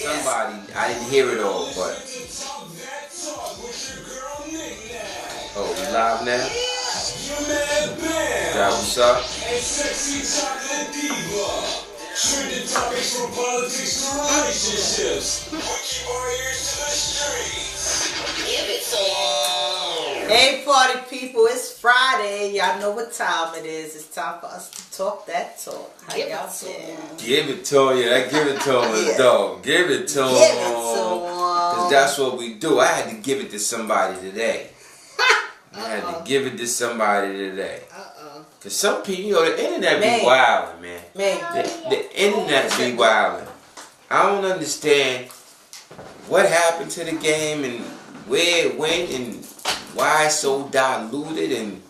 Somebody, I didn't hear it all, but. Oh, we live now? That what's up? Trending topics from politics to relationships. Put your ears to the streets. Give it to them. Hey, party people, it's Friday. Y'all know what time it is. It's time for us to talk that talk. How y'all doing? Give it to him. Yeah, give it to him is dope. Give it to him. Give it to him. Because that's what we do. I had to give it to somebdy today. I had to give it to somebody today. Because some people, you know, the internet be wildin', man. The internet be wildin'. I don't understand what happened to the game and where it went and why it's so diluted and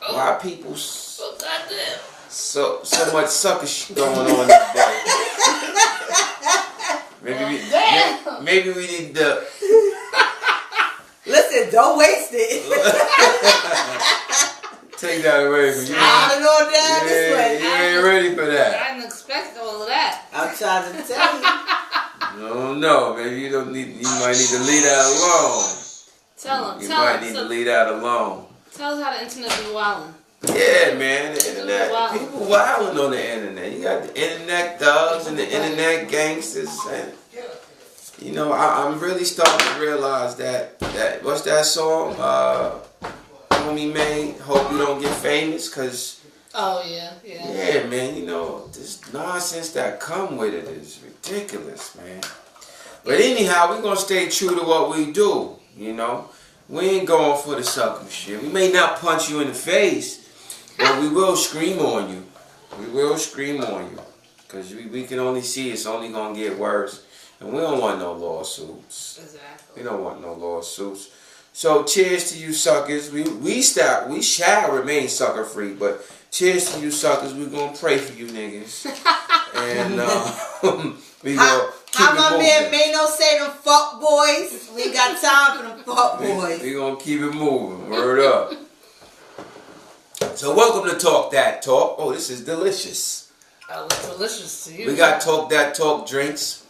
why people so much sucker shit going on these days. Maybe we need to... Listen, don't waste it. Take that away from you. I don't know down this way. You ain't ready for that. I didn't expect all of that. I'm trying to tell you. No, maybe you don't need. You might need to leave that alone. You might need to leave that alone. Tell us how the internet be wilding. Yeah, man, the internet. People wilding on the internet. You got the internet thugs and the internet gangsters, and you know, I'm really starting to realize that what's that song? Homie made, hope you don't get famous, cause yeah, man, you know, this nonsense that come with it is ridiculous, man. But anyhow, we're gonna stay true to what we do, you know. We ain't going for the sucker shit. We may not punch you in the face, but we will scream on you. We will scream on you, cause we can only see it's only gonna get worse, and we don't want no lawsuits. Exactly. We don't want no lawsuits. So cheers to you suckers. We shall remain sucker free, but cheers to you suckers. We're gonna pray for you niggas. And we gonna keep how it my moving. man Mano say them fuck boys. We got time for them fuck boys. We gonna keep it moving. Word up. So welcome to Talk That Talk. Oh, this is delicious. Oh, it's delicious to you. We got Talk That Talk drinks.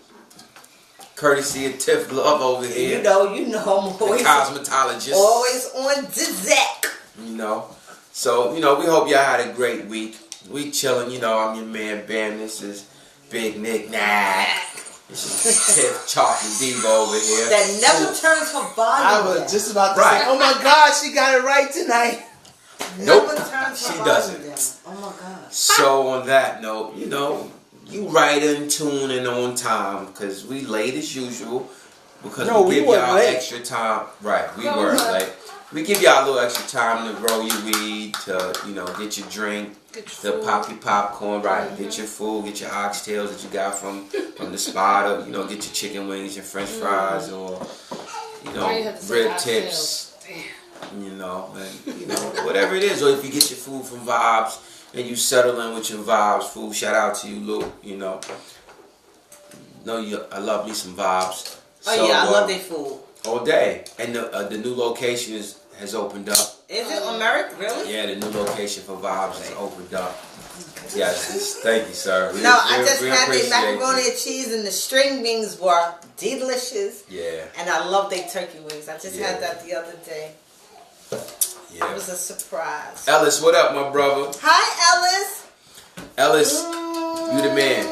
Courtesy of Tiff Love over here. You know, I'm always, the cosmetologist. Always on the deck. You know. So, you know, we hope y'all had a great week. We chilling, you know, I'm your man Bam. This is Big Nick. This is Tiff Chocolate Diva over here. That never turns her body. I was just about to say, oh my God, she got it right tonight. Nope, Never turns her she body doesn't. down. Oh my God. So on that note, you know, you right in tune and on time because we late as usual because we give y'all extra time. Right, we were late. We give y'all a little extra time to roll your weed, to, you know, get your drink, to pop your popcorn, right, get your food, get your oxtails that you got from the spot, or, you know, get your chicken wings, your french fries, or, you know, rib tips, you know, and, you know, whatever it is, or if you get your food from Vibes, and you settle in with your Vibes food. Shout out to you, Luke. You know, I love me some Vibes. Oh yeah, I love their food all day. And the new location has opened up. Is it America? Really? Yeah, the new location for Vibes has opened up. Yes, thank you, sir. I just had their macaroni and cheese, and the string wings were delicious. Yeah. And I love their turkey wings. I just had that the other day. Yeah. It was a surprise. Ellis, what up, my brother? Hi, Ellis. Ellis, you the man.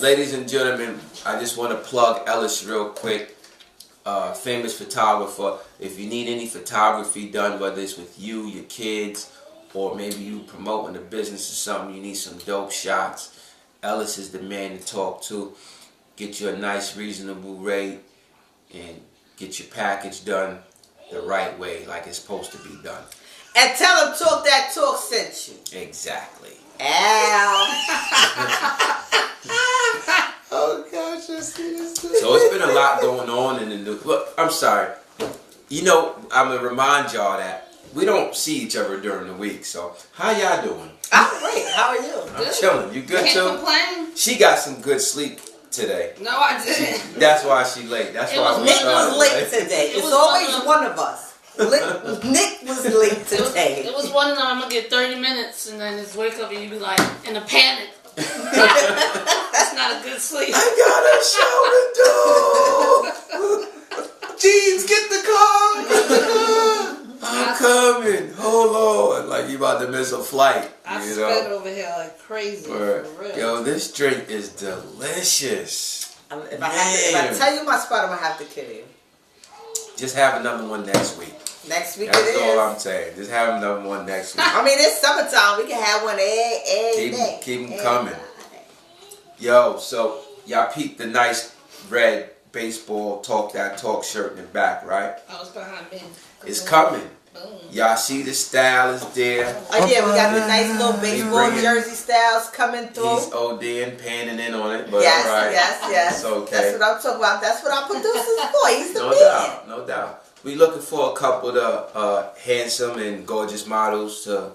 Ladies and gentlemen, I just want to plug Ellis real quick. Famous photographer. If you need any photography done, whether it's with you, your kids, or maybe you promoting a business or something, you need some dope shots, Ellis is the man to talk to. Get you a nice, reasonable rate, and get your package done the right way, like it's supposed to be done. And tell them Talk That Talk sent you. Exactly. Ow. Oh gosh, I see this. So it's been a lot going on in the new. Look, I'm sorry. You know, I'm gonna remind y'all that we don't see each other during the week. So how y'all doing? I'm great. How are you? I'm chilling. You good too? Can't complain. She got some good sleep today. No, I didn't. That's why she late. That's why Nick was late today. It's always one of us. Nick was late today. It was one of them. I'm gonna get 30 minutes, and then just wake up and you be like in a panic. That's not a good sleep. I got a show to do. Jeans, get the car. Get the car. I'm coming. Hold on. Like you about to miss a flight. I You sweat know? over here like crazy. Word. For real. Yo, this drink is delicious. If I tell you my spot, I'm gonna have to kill you. Just have another one next week. Next week That's it is. all I'm saying. Just have another one next week. I mean, it's summertime. We can have one every day. Keep them coming. Yo, so y'all peeped the nice red baseball Talk That Talk shirt in the back, right? Oh, it's behind me. It's coming. Boom. Y'all see the style is there. Oh yeah, we got the nice little baseball bringing- jersey styles coming through. He's ODing, panning in on it, but Yes, alright. yes. It's okay. That's what I'm talking about. That's what our producer's for. He's the No man. doubt, no doubt. We looking for a couple of handsome and gorgeous models to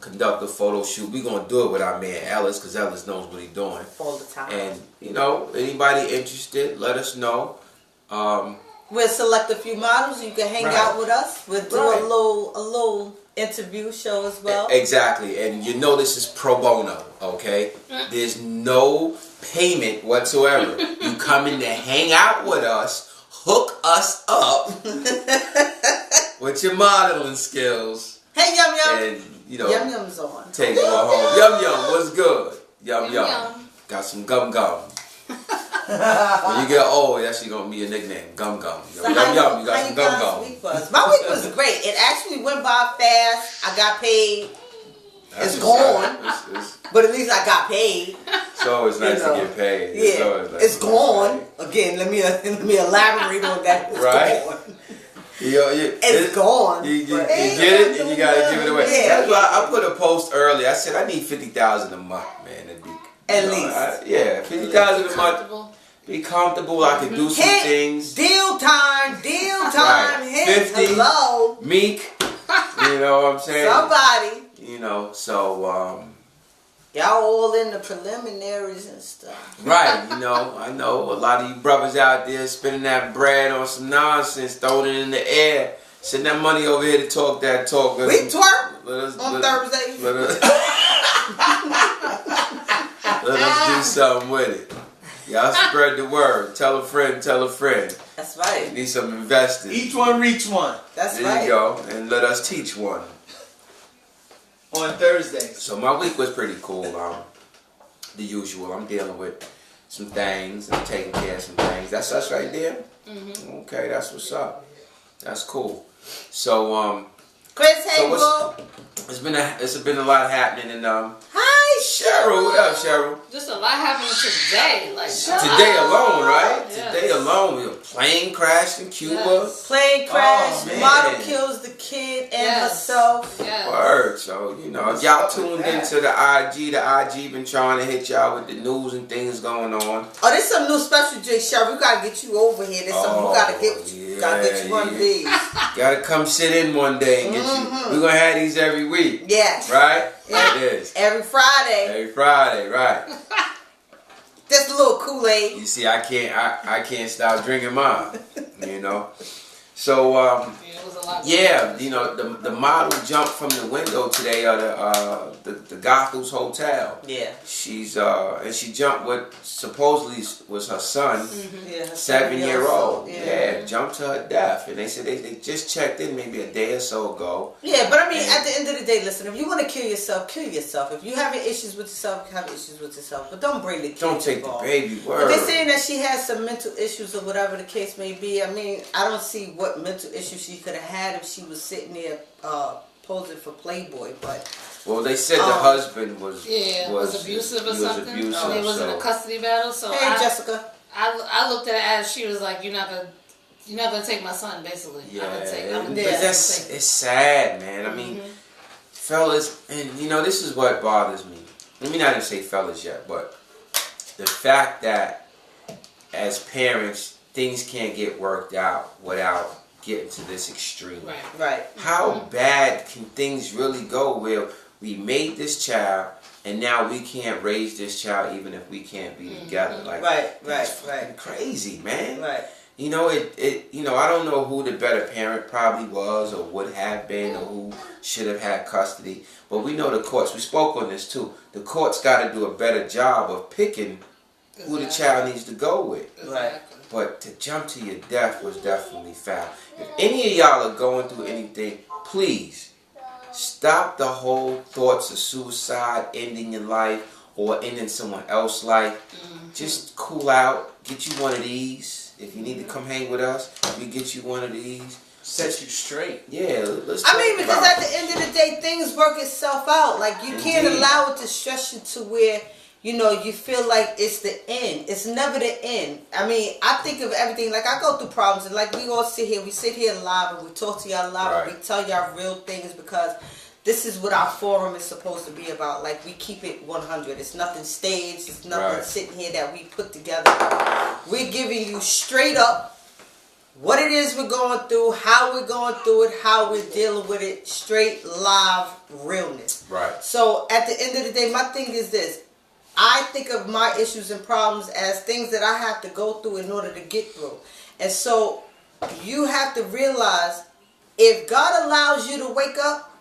conduct a photo shoot. We gonna do it with our man Ellis, because Ellis knows what he's doing. All the time. And you know, anybody interested, let us know. We'll select a few models. You can hang Right. out with us. We'll do Right. a little interview show as well. Exactly, and you know this is pro bono, okay? There's no payment whatsoever. You come in to hang out with us, hook us up with your modeling skills, Hey, Yum Yum. and you know, Yum Yum's on. take it all home. Yum Yum, what's good? Yum Yum Yum. Yum. Got some gum gum. When you get old, that's gonna be your nickname, gum gum. So Yum how Yum, you got how some you gum guys' gum. week was? My week was great. It actually went by fast. I got paid, That's It's what's gone. up. but at least I got paid. It's always nice You know. to get paid. Yeah, always nice it's to get gone. paid. Again, let me elaborate on that. It's Right. gone. It's gone. You But- get it and you gotta give it away. Yeah. That's why I put a post early. I said I need 50,000 a month, man. To be, At you know, least. 50,000 a month. Comfortable. Be comfortable. I can do some Hint. things. Deal time. Right. Hint. 50. Hello. Meek. You know what I'm saying? Somebody. You know. So Y'all all in the preliminaries and stuff. right. You know. I know a lot of you brothers out there spending that bread on some nonsense, throwing it in the air. Send that money over here to talk that talk. We twerk on Thursdays. Let us do something with it. Y'all spread the word. Tell a friend, tell a friend. That's right. Need some investors. Each one reach one That's There right. you go. And let us teach one. on Thursdays. So my week was pretty cool. The usual. I'm dealing with some things. I'm taking care of some things. That's us right there? Mm-hmm. Okay, that's what's up. That's cool. So, Chris So Hagel. it's been a lot happening. And, Hi, Cheryl, what up, Cheryl? Just a lot happening today. Like Today alone, right? Yes. Today alone, we a plane crashed in Cuba. Yes. Plane crash. Oh, man. Model kills the kid and Yes. herself. Yes. Word. So, you know, if y'all tuned into the IG been trying to hit y'all with the news and things going on. Oh, there's some new special J Cheryl. We gotta get you over here. There's some. We gotta get you one of these. Gotta come sit in one day and get you. We're gonna have these every week. Yes. Right? Yeah. It is. Every Friday. Every Friday, right. Just a little Kool-Aid. You see, I can't stop drinking mine. You know? So, Yeah, it was a lot. yeah, you know, the model jumped from the window today of the Gothels Hotel. Yeah. She's and she jumped what supposedly was her son, Yeah. 7-year-old. Yeah. Yeah, jumped to her death, and they said they just checked in maybe a day or so ago. Yeah, but I mean, at the end of the day, listen. If you want to kill yourself, kill yourself. If you having issues with yourself, have issues with yourself. But don't bring the kid Don't take the involved. baby. But Word. they're saying that she has some mental issues or whatever the case may be. I mean, I don't see what mental issues she could have had if she was sitting there posing for Playboy. But Well, they said the husband was was abusive or he was something. abusive, They was in so- a custody battle. So hey, Jessica. I looked at it as she was like, you're not gonna take my son, basically. Yeah, I'm gonna take. but Yeah. it's sad, man. I mean, fellas, and you know, this is what bothers me. Let me not even say fellas yet, but the fact that as parents, things can't get worked out without getting to this extreme. Right. Right. How bad can things really go where we made this child and now we can't raise this child even if we can't be together? Like, Right. that's fucking crazy, man. Right. You know, I don't know who the better parent probably was or would have been or who should have had custody. But we know the courts, we spoke on this too, the courts got to do a better job of picking who the child needs to go with. Right. But to jump to your death was definitely foul. If any of y'all are going through anything, please stop the whole thoughts of suicide, ending your life, or ending someone else's life. Just cool out, get you one of these. If you need to come hang with us, we get you one of these. Set you straight. Yeah, let's I talk mean, because about at the end of the day, things work itself out. Like, you can't Indeed. allow it to stress you to where, you know, you feel like it's the end. It's never the end. I mean, I think of everything, like, I go through problems, and like, we all sit here live, and we talk to y'all live, Right. and we tell y'all real things, because this is what our forum is supposed to be about. Like, we keep it 100. It's nothing staged. It's nothing Right. sitting here that we put together. We're giving you straight up what it is we're going through, how we're going through it, how we're dealing with it, straight, live, realness. Right. So at the end of the day, my thing is this. I think of my issues and problems as things that I have to go through in order to get through. And so you have to realize, if God allows you to wake up,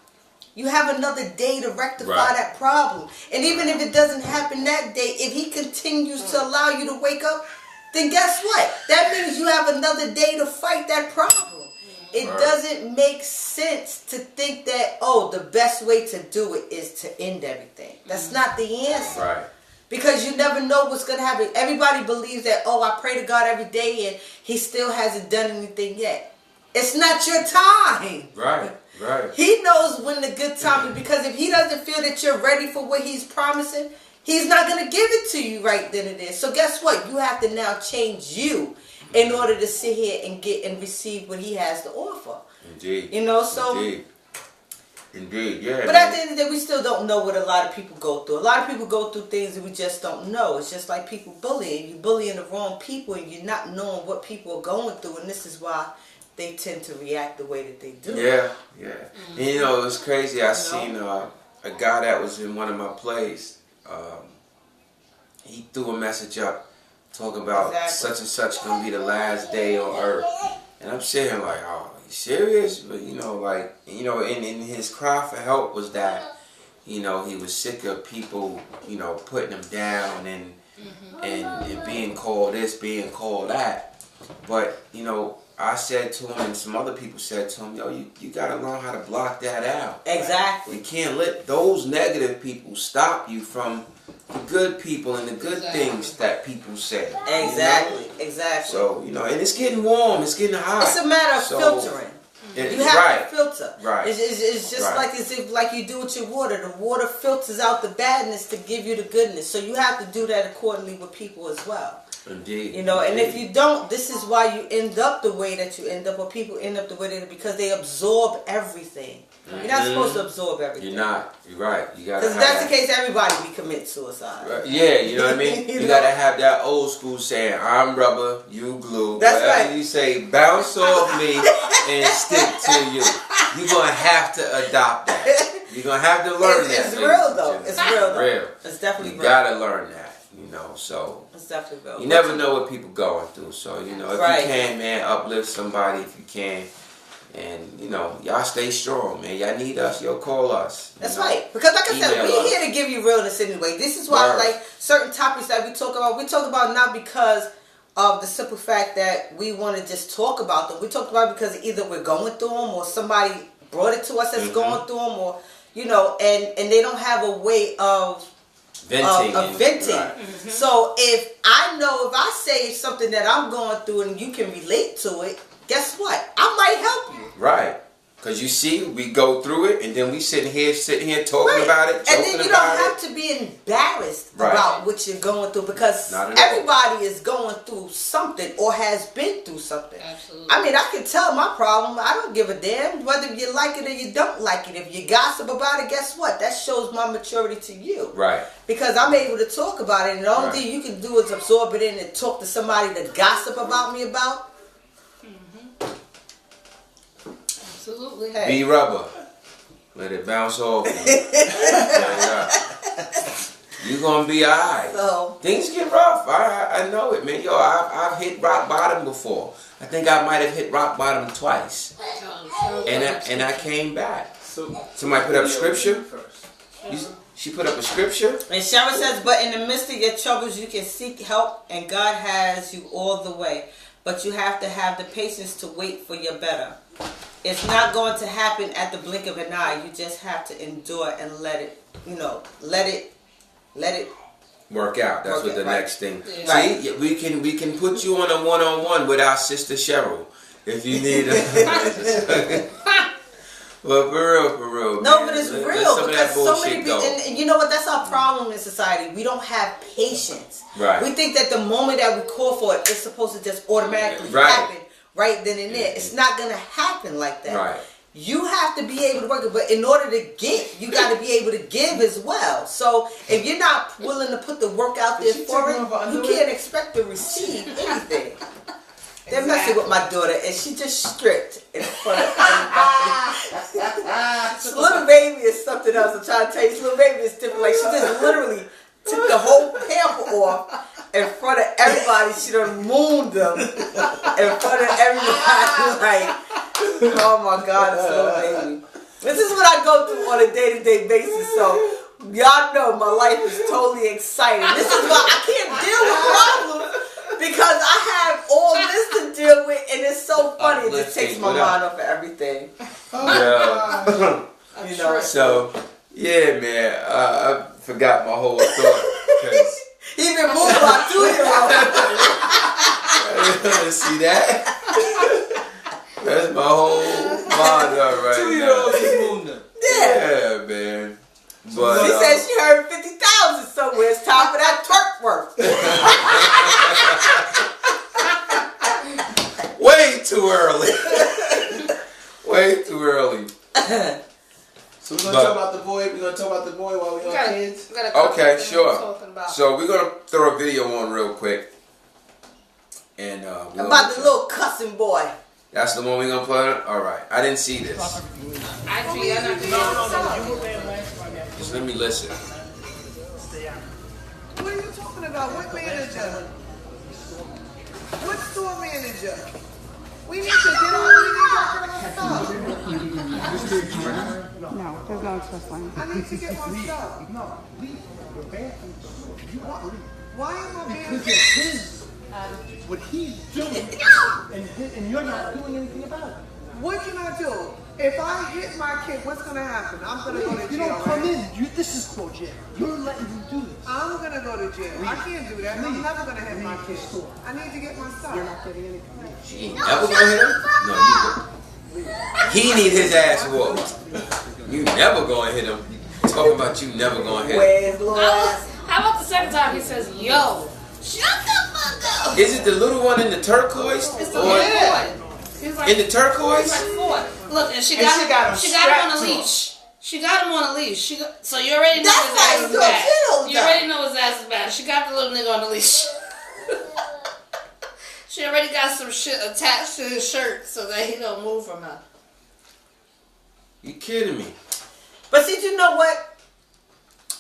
you have another day to rectify Right. that problem. And even if it doesn't happen that day, if he continues to allow you to wake up, then guess what? That means you have another day to fight that problem. It Right. doesn't make sense to think that, oh, the best way to do it is to end everything. That's not the answer. Right. Because you never know what's going to happen. Everybody believes that, oh, I pray to God every day and he still hasn't done anything yet. It's not your time. Right. Right. He knows when the good time is, because if he doesn't feel that you're ready for what he's promising, he's not going to give it to you right then and there. So guess what? You have to now change you in order to sit here and get and receive what he has to offer. Indeed. You know, so... Indeed, yeah. But at the end of the day, we still don't know what a lot of people go through. A lot of people go through things that we just don't know. It's just like people bullying. You're bullying the wrong people, and you're not knowing what people are going through, and this is why they tend to react the way that they do. Yeah, yeah. And you know, it was crazy. I seen a guy that was in one of my plays. He threw a message up talking about such and such gonna be the last day on earth. And I'm sitting here like, oh, you serious? But you know, like, you know, and his cry for help was that, you know, he was sick of people, you know, putting him down and being called this, being called that. But, you know, I said to him, and some other people said to him, yo, you gotta learn how to block that out. Exactly. You can't let those negative people stop you from the good people and the good things that people say. Exactly. You know? Exactly. So, you know, and it's getting warm, it's getting hot. It's a matter of filtering. You have to filter. Right. It's just Right. like as if like you do with your water. The water filters out the badness to give you the goodness. So you have to do that accordingly with people as well. Indeed. You know, and if you don't, this is why you end up the way that you end up, or people end up the way that, because they absorb everything. You're not supposed to absorb everything. You're not. You're right. You gotta. Because if that's the case, everybody be commit suicide. Right. Yeah, you know what I mean? You gotta have that old school saying, I'm rubber, you glue. That's Whatever right. you say, bounce off me and stick to you. You're gonna have to adopt that. You're gonna have to learn that. It's real though. It's real though. Real. It's definitely You real. gotta learn that. You know, so It's definitely real. you never know what people going through. So, you know, if you can, man, uplift somebody if you can. And, you know, y'all stay strong, man. Y'all need us, y'all call us. That's know? right. Because like I said, Email we're us. here to give you realness anyway. This is why, like, certain topics that we talk about not because of the simple fact that we want to just talk about them. We talk about it because either we're going through them or somebody brought it to us that's going through them, or, you know, and they don't have a way of venting. Right. So if I say something that I'm going through and you can relate to it, guess what? I might help you. Right. Because you see, we go through it and then we sitting here talking about it, joking and then you about don't have to be embarrassed about what you're going through, because everybody is going through something or has been through something. Absolutely. I mean, I can tell my problem. I don't give a damn whether you like it or you don't like it. If you gossip about it, guess what? That shows my maturity to you. Right. Because I'm able to talk about it, and the only thing you can do is absorb it in and talk to somebody to gossip about me about. Absolutely. Hey. Be rubber. Let it bounce off. You gonna be alright. So things get rough. I know it, man. Yo, I've hit rock bottom before. I think I might have hit rock bottom twice, and I came back. Somebody put up scripture. She put up a scripture. And Sharon says, but in the midst of your troubles, you can seek help, and God has you all the way. But you have to have the patience to wait for your better. It's not going to happen at the blink of an eye. You just have to endure and let it, let it work out. That's what the next thing. Yeah. Right. See, we can put you on a one-on-one with our sister Cheryl if you need it. Well, for real. No, man. but it's Let real some of because that so bullshit many people, go. and you know what? That's our problem in society. We don't have patience. Right. We think that the moment that we call for it, it's supposed to just automatically happen right then and there. It's not going to happen like that. Right. You have to be able to work it, but in order to get, you got to be able to give as well. So if you're not willing to put the work out there for it, you can't expect to receive anything. They're messing with my daughter, and she just stripped in front of everybody. Little baby is something else. I'm trying to tell you, little baby is different. Like, she just literally took the whole pamper off in front of everybody. She done mooned them in front of everybody. Like, oh my God, it's little baby. This is what I go through on a day-to-day basis. So y'all know my life is totally exciting. This is why I can't deal with problems. Because I have all this to deal with, and it's so funny. It just takes my mind off of everything. Yeah. You know. So, yeah, man. I forgot my whole thought. He been moved by 2-year-old. See that? That's my whole mind right 2-year-olds is moving them. Yeah. Yeah, man. But, She said she heard 50,000 somewhere. It's time for that twerk work. Way too early. Way too early. So we're gonna talk about the boy. We're gonna talk about the boy while we on kids. Okay, sure. So we're gonna throw a video on real quick, and about the little cussing boy. That's the one we're gonna play. All right. I didn't see this. Just let me listen. What are you talking about? What manager? What store manager? We need to get our stuff. No, there's no express lane. I need to get my stuff. No, leave. You're banned from the store. You want to leave. Why am I being Because it's his, what he's doing, and you're not doing anything about it. What can I do? If I hit my kid, what's going to happen? I'm going to go to jail. You don't come right? in. This is called jail. You're letting him do this. I'm going to go to jail. I can't do that. I'm never going to hit my kid. Store. I need to get my stuff. You're not getting anything. She ain't never gonna hit him? No, you don't. He need his ass whooped. You never gonna hit him. Talking about you never gonna hit him. Where's Lord? How about the second time he says, yo, shut the fuck up? Is it the little one in the turquoise? It's the Or little boy. He's like, in the turquoise? he's like 4. Look, and she And got she got him him on a strapped to him. leash. She got him on a leash. So you already know That's his ass how is you bad. do it. You already know his ass is bad. She got the little nigga on the leash. She already got some shit attached to his shirt so that he don't move from her. You kidding me? But see, you know what?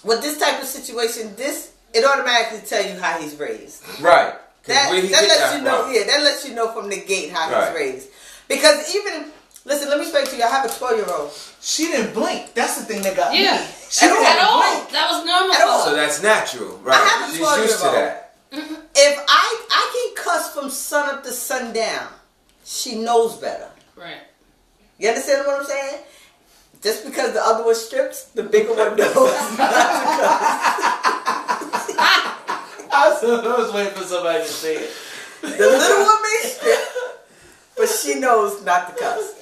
With this type of situation, it automatically tell you how he's raised. Right. That where he lets get you that know. from? Yeah, that lets you know from the gate how Right. he's raised. Because even listen, let me explain to you. I have a 12-year-old. She didn't blink. That's the thing that got Yeah. me. She At didn't At all. blink. That was normal. At for all. her. So that's natural, right? I have a She's used to 12-year-old. that. If I can cuss from sun up to sundown, she knows better. Right. You understand what I'm saying? Just because the other one strips, the bigger one knows. I was waiting for somebody to say it. The little one may strip, but she knows not to cuss.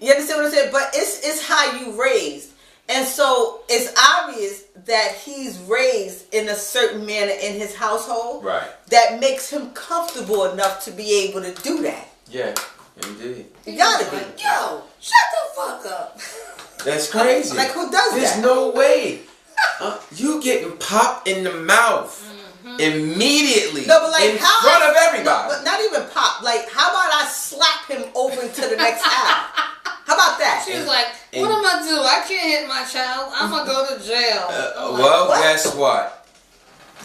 You understand what I'm saying? But it's how you raised. And so it's obvious that he's raised in a certain manner in his household. Right. That makes him comfortable enough to be able to do that. Yeah, indeed. You gotta be. Yo, shut the fuck up. That's crazy. Like, who does There's that? no way. You getting popped in the mouth immediately No, but like in how front of No, everybody. but not even pop. Like, how about I slap him over into the next aisle? How about that? She was like, What am I do? I can't hit my child. I'm gonna go to jail. Well, guess what?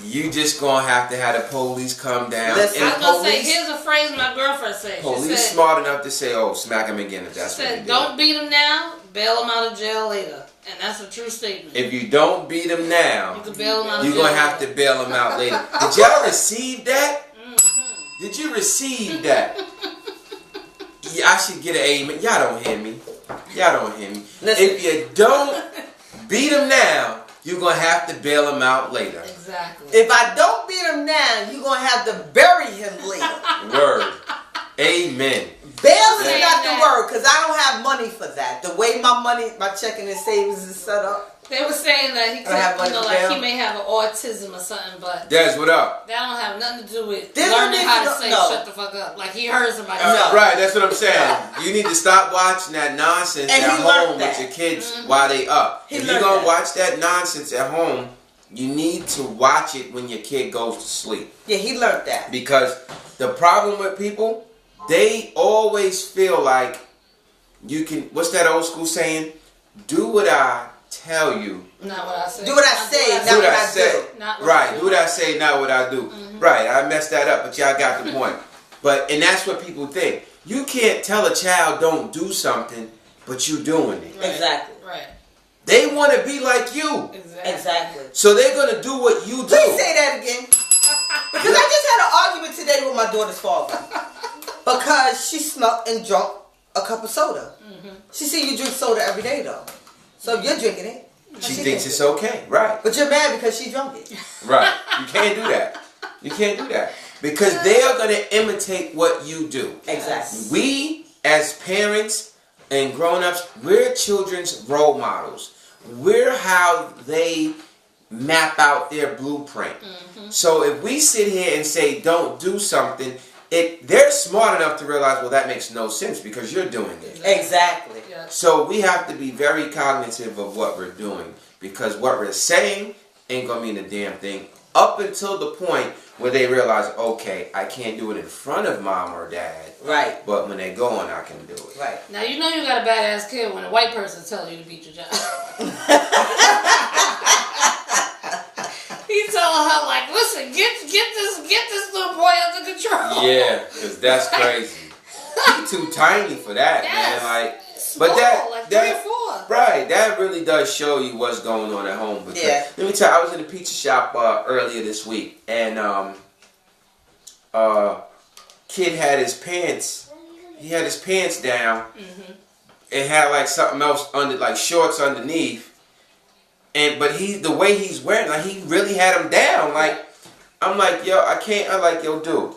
You just gonna have to have the police come down. Listen, I was gonna say, here's a phrase my girlfriend said. Police She said, smart enough to say, "Oh, smack him again if that's she what said, you don't beat him now, bail him out of jail later." And that's a true statement. If you don't beat him now, You can bail him out of you're jail gonna have to bail him out later. Did y'all receive that? Mm-hmm. Did you receive that? Yeah, I should get an amen. Y'all don't hear me. Y'all don't hear me. Listen. If you don't beat him now, you're gonna have to bail him out later. Exactly. If I don't beat him now, you're going to have to bury him later. Word. Amen. Bail is Saying not the that. word because I don't have money for that. The way my checking and savings is set up. They were saying that he I have could, money like bail. he may have an autism or something, but Des, what up? that don't have nothing to do with This learning one how to needs to say know. shut the fuck up. Like he heard somebody. No. Right, that's what I'm saying. You need to stop watching that nonsense And at he learned home with that. your kids while they up. He If you're learned gonna that. watch that nonsense at home, you need to watch it when your kid goes to sleep. Yeah, he learned that. Because the problem with people, they always feel like you can, what's that old school saying? Do what I tell you. Not what I say. Do what I say, do not what what I I say. do. Not what I Right, do. do what I say, not what I do. Right, I messed that up, but y'all got the point. And that's what people think. You can't tell a child don't do something, but you doing it. Right. Exactly. Right. They want to be like you. Exactly. So they're going to do what you do. Please say that again. Because I just had an argument today with my daughter's father. Because she smoked and drunk a cup of soda. She said you drink soda every day though. So you're drinking it. She thinks it's okay. Right. But you're mad because she drunk it. Right. You can't do that. You can't do that. Because they are going to imitate what you do. Exactly. We, as parents and grown-ups, we're children's role models. We're how they map out their blueprint. So if we sit here and say don't do something, they're smart enough to realize, well, that makes no sense because you're doing it. Exactly. Yeah. So we have to be very cognitive of what we're doing because what we're saying ain't going to mean a damn thing up until the point where they realize, okay, I can't do it in front of mom or dad. Right. But when they're going, I can do it. Right. Now you know you got a badass kid when a white person tells you to beat your child. He told her like, listen, get this little boy under control. Yeah, because that's crazy. He's too tiny for that, Yes. man. Like, Small, like 3 or 4. Right, that really does show you what's going on at home. Because, Yeah. let me tell you, I was in a pizza shop earlier this week, and kid had his pants. He had his pants down. And had like something else under, like shorts underneath. But the way he's wearing, like he really had him down. Like I'm like, yo, I can't. I'm like, yo, dude,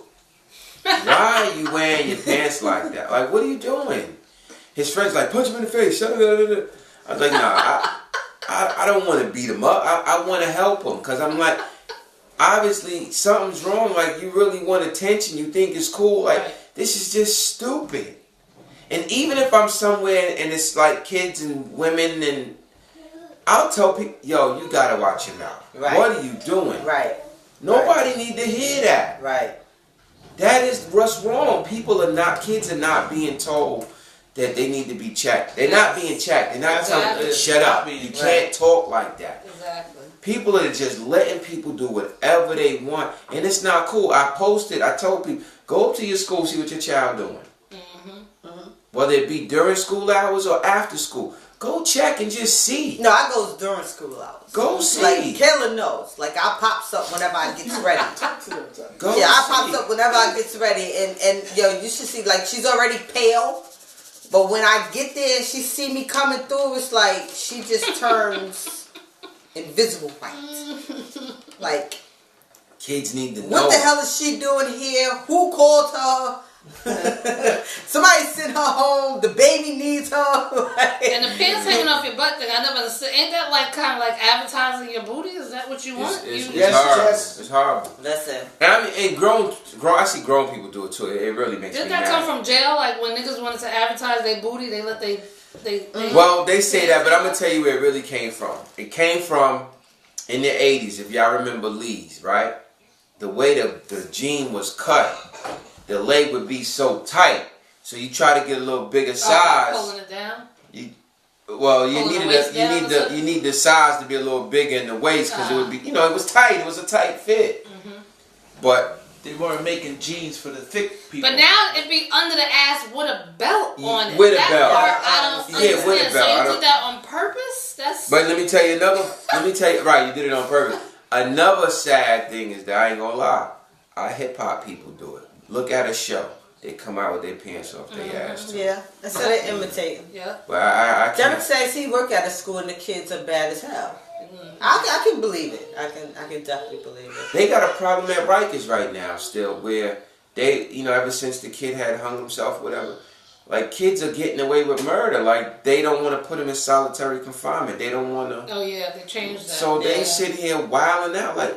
why are you wearing your pants like that? Like, what are you doing? His friends like, punch him in the face. I was like, nah, I don't want to beat him up. I want to help him because I'm like, obviously something's wrong. Like you really want attention. You think it's cool. Like this is just stupid. And even if I'm somewhere and it's like kids and women, and I'll tell people, yo, you gotta watch your mouth. Right. What are you doing? Right. Nobody need to hear that. Right. That is what's wrong. Kids are not being told that they need to be checked. They're not being checked. They're not telling them, shut up. You can't talk like that. Exactly. People are just letting people do whatever they want. And it's not cool. I told people, go up to your school, see what your child doing. Whether it be during school hours or after school. Go check and just see. No, I goes during school hours. Go see. Like Kayla knows. Like I pops up whenever I gets ready. Go Yeah, I see. pops up whenever I gets ready, and yo, you should see like she's already pale, but when I get there and she see me coming through, it's like she just turns invisible white. Like Kids need to know. what the hell is she doing here? Who called her? Somebody sent her home. The baby needs her. And the pants hanging off your butt thing, I never understood. Ain't that like kind of like advertising your booty? Is that what you want? It's Yes, horrible. yes. It's horrible. Listen. And I mean, and grown. I see grown people do it too. It really makes Didn't me that mad. come from jail? Like when niggas wanted to advertise their booty, they let they Well, they say that, but I'm gonna tell you where it really came from. It came from in the 80s. If y'all remember Lee's, right? The way the jean was cut, the leg would be so tight. So you try to get a little bigger size. pulling it down. Well, you need the size to be a little bigger in the waist because it would be, it was tight. It was a tight fit. But they weren't making jeans for the thick people. But now it'd be under the ass with a belt on it. With a that belt. Part, I don't understand. With a belt. So you did that on purpose? But let me tell you, right, you did it on purpose. Another sad thing is that I ain't gonna lie. Our hip hop people do it. Look at a show. They come out with their pants off their ass too. Yeah, that's how they imitate. Yeah. But I Derek says he work at a school and the kids are bad as hell. I can believe it. I can definitely believe it. They got a problem at Rikers right now still where they, ever since the kid had hung himself, whatever, like kids are getting away with murder. Like they don't want to put him in solitary confinement. They don't want to. Oh yeah, they changed that. So they sit here wilding out. Like,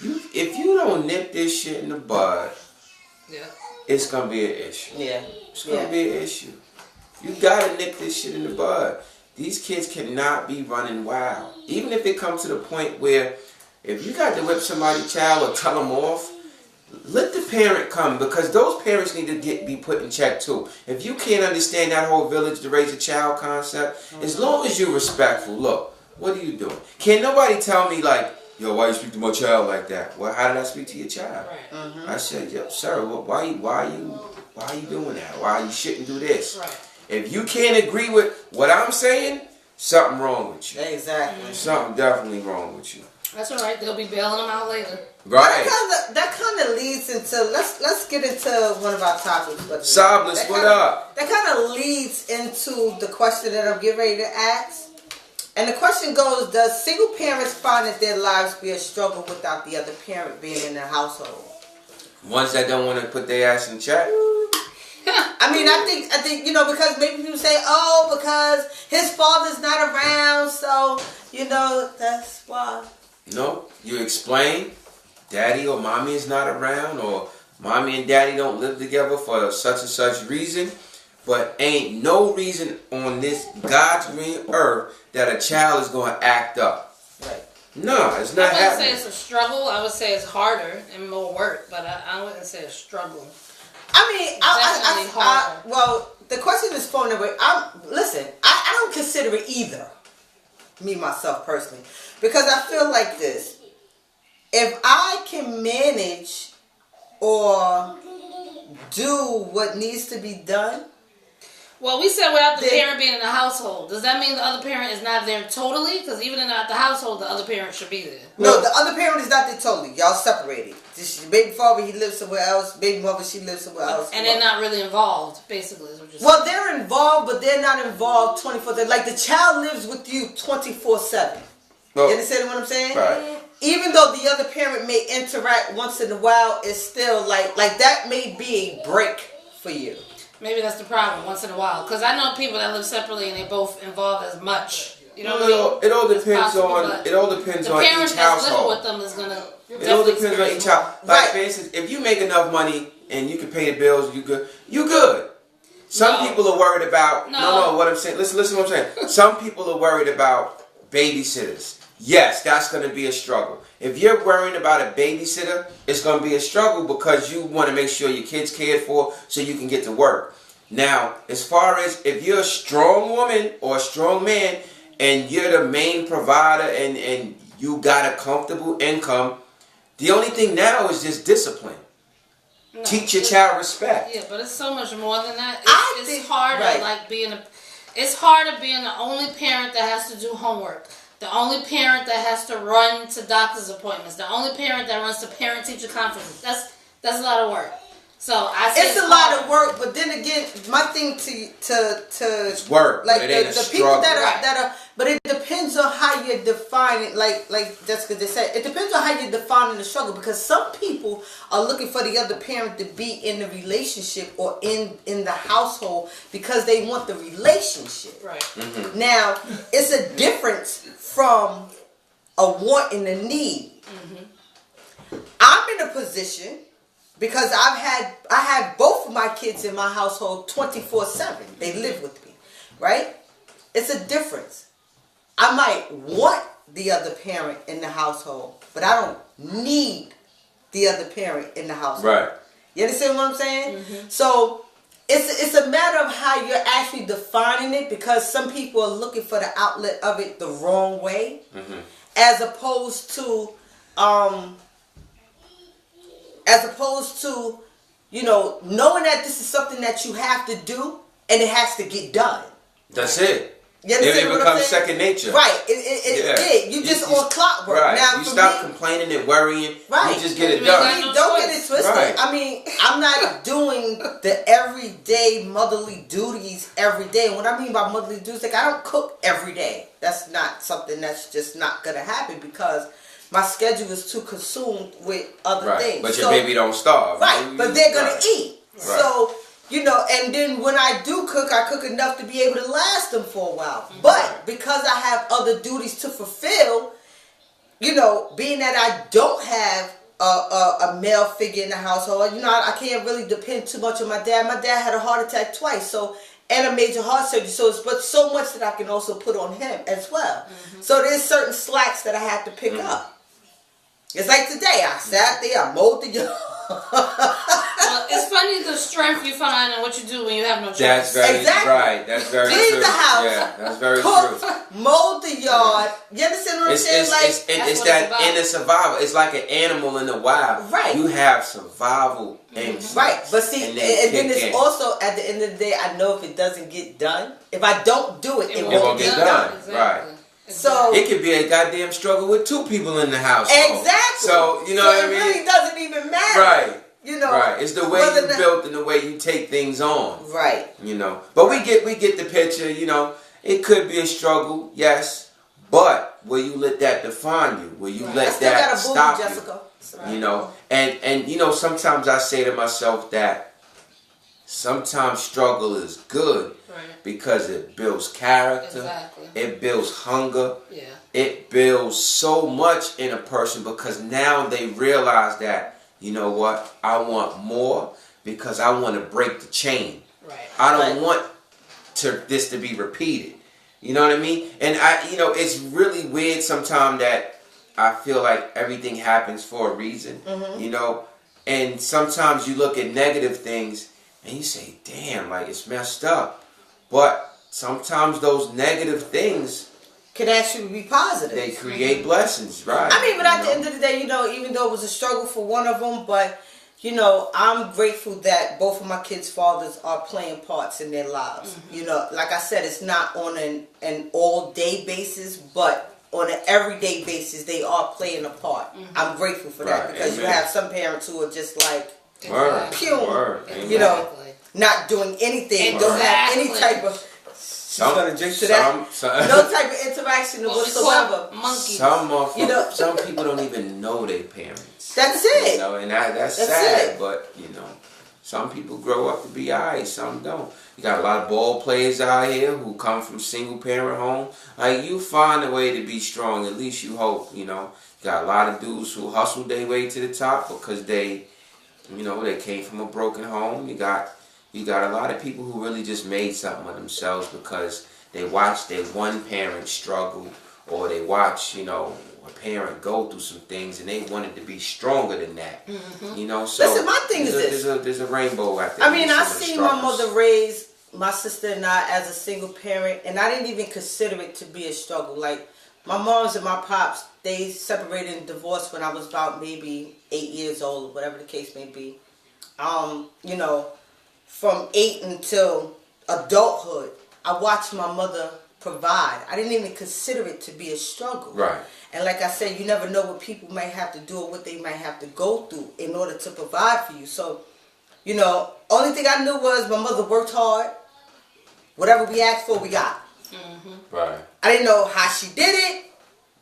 if you don't nip this shit in the bud, it's gonna be an issue. Yeah, it's gonna be an issue. You gotta nip this shit in the bud. These kids cannot be running wild. Even if it comes to the point where if you got to whip somebody's child or tell them off, let the parent come because those parents need to be put in check too. If you can't understand that whole village to raise a child concept, as long as you're respectful, look, what are you doing? Can't nobody tell me like, yo, why you speak to my child like that? Well, how did I speak to your child? Right. I said, yo, sir, why are you doing that? Why you shouldn't do this? Right. If you can't agree with what I'm saying, something wrong with you. Exactly. Something definitely wrong with you. That's all right. They'll be bailing them out later. Right. That kind of leads into let's get into one of our topics. Sobless, what up? That kind of leads into the question that I'm getting ready to ask. And the question goes: does single parents find that their lives be a struggle without the other parent being in their household? Ones that don't want to put their ass in check. I mean, I think because maybe people say, oh, because his father's not around, so that's why. No, you explain. Daddy or mommy is not around, or mommy and daddy don't live together for such and such reason. But ain't no reason on this God's green earth that a child is going to act up. Right. No, it's not happening. I wouldn't say it's a struggle. I would say it's harder and more work, but I wouldn't say a struggle. I mean, well, the question is phone away. I don't consider it either. Me, myself, personally. Because I feel like this. If I can manage or do what needs to be done. Well, we said without the parent being in the household. Does that mean the other parent is not there totally? Because even in the household, the other parent should be there. No, the other parent is not there totally. Y'all separated. Just baby father, he lives somewhere else. Baby mother, she lives somewhere else. And they're not really involved, basically, is what you're saying. Well, they're involved, but they're not involved 24/7. Like the child lives with you 24/7. You understand what I'm saying? Right. Even though the other parent may interact once in a while, it's still like that may be a break for you. Maybe that's the problem, once in a while. Because I know people that live separately and they both involved as much. You know what I mean? It all depends on each household. The parent that's living with them is gonna. It all depends on each child. Like for instance, if you make enough money and you can pay the bills, you good. Some people are worried about. No. What I'm saying. Listen. What I'm saying. Some people are worried about babysitters. Yes, that's going to be a struggle. If you're worrying about a babysitter, it's going to be a struggle because you want to make sure your kid's cared for so you can get to work. Now, as far as if you're a strong woman or a strong man and you're the main provider and you got a comfortable income, the only thing now is just discipline. No, teach your child respect. Yeah, but it's so much more than that. It's harder, it's harder being the only parent that has to do homework. The only parent that has to run to doctor's appointments. The only parent that runs to parent-teacher conferences. That's a lot of work. So I say it's a lot of work, but then again, my thing to it's work. Like it ain't the people that are, but it depends on how you define it. Like Jessica just said, it depends on how you're defining the struggle. Because some people are looking for the other parent to be in the relationship or in the household because they want the relationship. Right. Mm-hmm. Now it's a difference from a want and a need. Mm-hmm. I'm in a position. Because I have both of my kids in my household 24/7. They live with me, right? It's a difference. I might want the other parent in the household, but I don't need the other parent in the household. Right. You understand what I'm saying? Mm-hmm. So it's a matter of how you're actually defining it, because some people are looking for the outlet of it the wrong way, as opposed to knowing that this is something that you have to do and it has to get done. That's it. You It becomes second nature. Right. You just on clockwork. Right. Now, you stop complaining and worrying. Right. You just get it done. Don't get it twisted. Right. I mean, I'm not doing the everyday motherly duties every day. And what I mean by motherly duties, like I don't cook every day. That's not something that's just not going to happen, because my schedule is too consumed with other things. But your baby don't starve. Right. But they're going to eat. Right. So, and then when I do cook, I cook enough to be able to last them for a while. But because I have other duties to fulfill, being that I don't have a male figure in the household, I can't really depend too much on my dad. My dad had a heart attack twice, and a major heart surgery. But so much that I can also put on him as well. So there's certain slacks that I have to pick up. It's like today, I sat there, I mowed the yard. Well, it's funny the strength you find and what you do when you have no choice. That's very right. That's very true. Leave the house. Yeah, that's very cooked, true. Mowed the yard. You understand what I'm saying? It's that inner survival. It's like an animal in the wild. Right. You have survival instincts. Right. But see, and then it's in. also at the end of the day, I know if it doesn't get done, if I don't do it, it won't get done. Exactly. Right. So it could be a goddamn struggle with two people in the house. Exactly. So you know what I mean? It really doesn't even matter. Right. Right. It's the way you built and the way you take things on. Right. But we get the picture. It could be a struggle, yes, but will you let that define you? Will you let that stop you? Jessica. And sometimes I say to myself that sometimes struggle is good because it builds character. Exactly. It builds hunger. Yeah. It builds so much in a person because now they realize that, you know what, I want more because I want to break the chain. Right. I don't want this to be repeated. You know what I mean? And it's really weird sometimes that I feel like everything happens for a reason. And sometimes you look at negative things and you say, damn, like it's messed up. But sometimes those negative things could actually be positive. They create blessings, right? I mean, but at the end of the day, even though it was a struggle for one of them, but I'm grateful that both of my kids' fathers are playing parts in their lives. Like I said, it's not on an all-day basis, but on an everyday basis, they are playing a part. I'm grateful for that because you have some parents who are just like, not doing anything, don't have any type of. No type of interaction whatsoever. Some people don't even know their parents. That's it. And that's sad. But some people grow up to be alright. Some don't. You got a lot of ball players out here who come from single parent home. Like you find a way to be strong. At least you hope. You got a lot of dudes who hustle their way to the top because they came from a broken home. You got a lot of people who really just made something of themselves because they watched their one parent struggle or they watched, a parent go through some things and they wanted to be stronger than that. So listen, my thing is this. There's a rainbow out there. I mean, I seen my mother raise my sister and I as a single parent, and I didn't even consider it to be a struggle. Like, my moms and my pops, they separated and divorced when I was about maybe 8 years old, whatever the case may be. From 8 until adulthood, I watched my mother provide. I didn't even consider it to be a struggle. Right. And like I said, you never know what people may have to do or what they might have to go through in order to provide for you. So, only thing I knew was my mother worked hard. Whatever we asked for, we got. Right. I didn't know how she did it.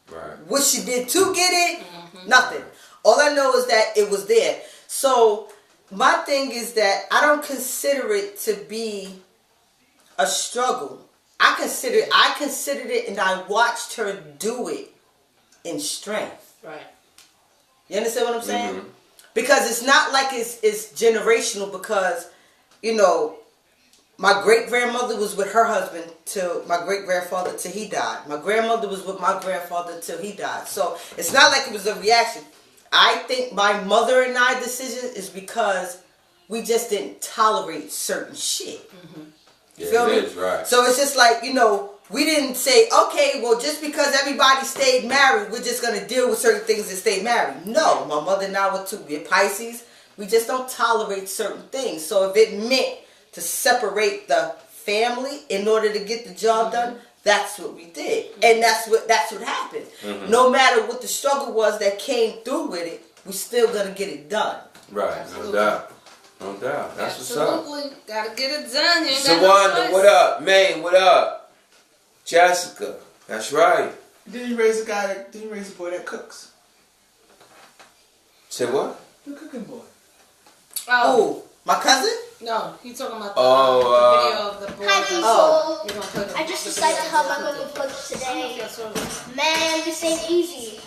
Right. What she did to get it. Nothing. All I know is that it was there. So my thing is that I don't consider it to be a struggle. I considered it and I watched her do it in strength. Right. You understand what I'm saying? Because it's not like it's generational because, my great-grandmother was with her husband till my great-grandfather till he died. My grandmother was with my grandfather till he died. So it's not like it was a reaction. I think my mother and I decision is because We just didn't tolerate certain shit. Mm-hmm. You feel me? Right. So it's just like, you know, we didn't say, okay, well, just because everybody stayed married, we're just going to deal with certain things and stay married. No, my mother and I were too. We're Pisces. We just don't tolerate certain things. So if it meant to separate the family in order to get the job done, that's what we did. And that's what happened. Mm-hmm. No matter what the struggle was that came through with it, we're still going to get it done. Right, no doubt. No doubt. That's what's up. Absolutely. Gotta get it done. You Sawanda, what up? Maine, what up? Jessica, that's right. Did he raise a boy that cooks? Say what? The cooking boy. Oh, my cousin? No, he's talking about the video of the boy. Hi people. I just decided to help my mother cook today. Man, this ain't easy.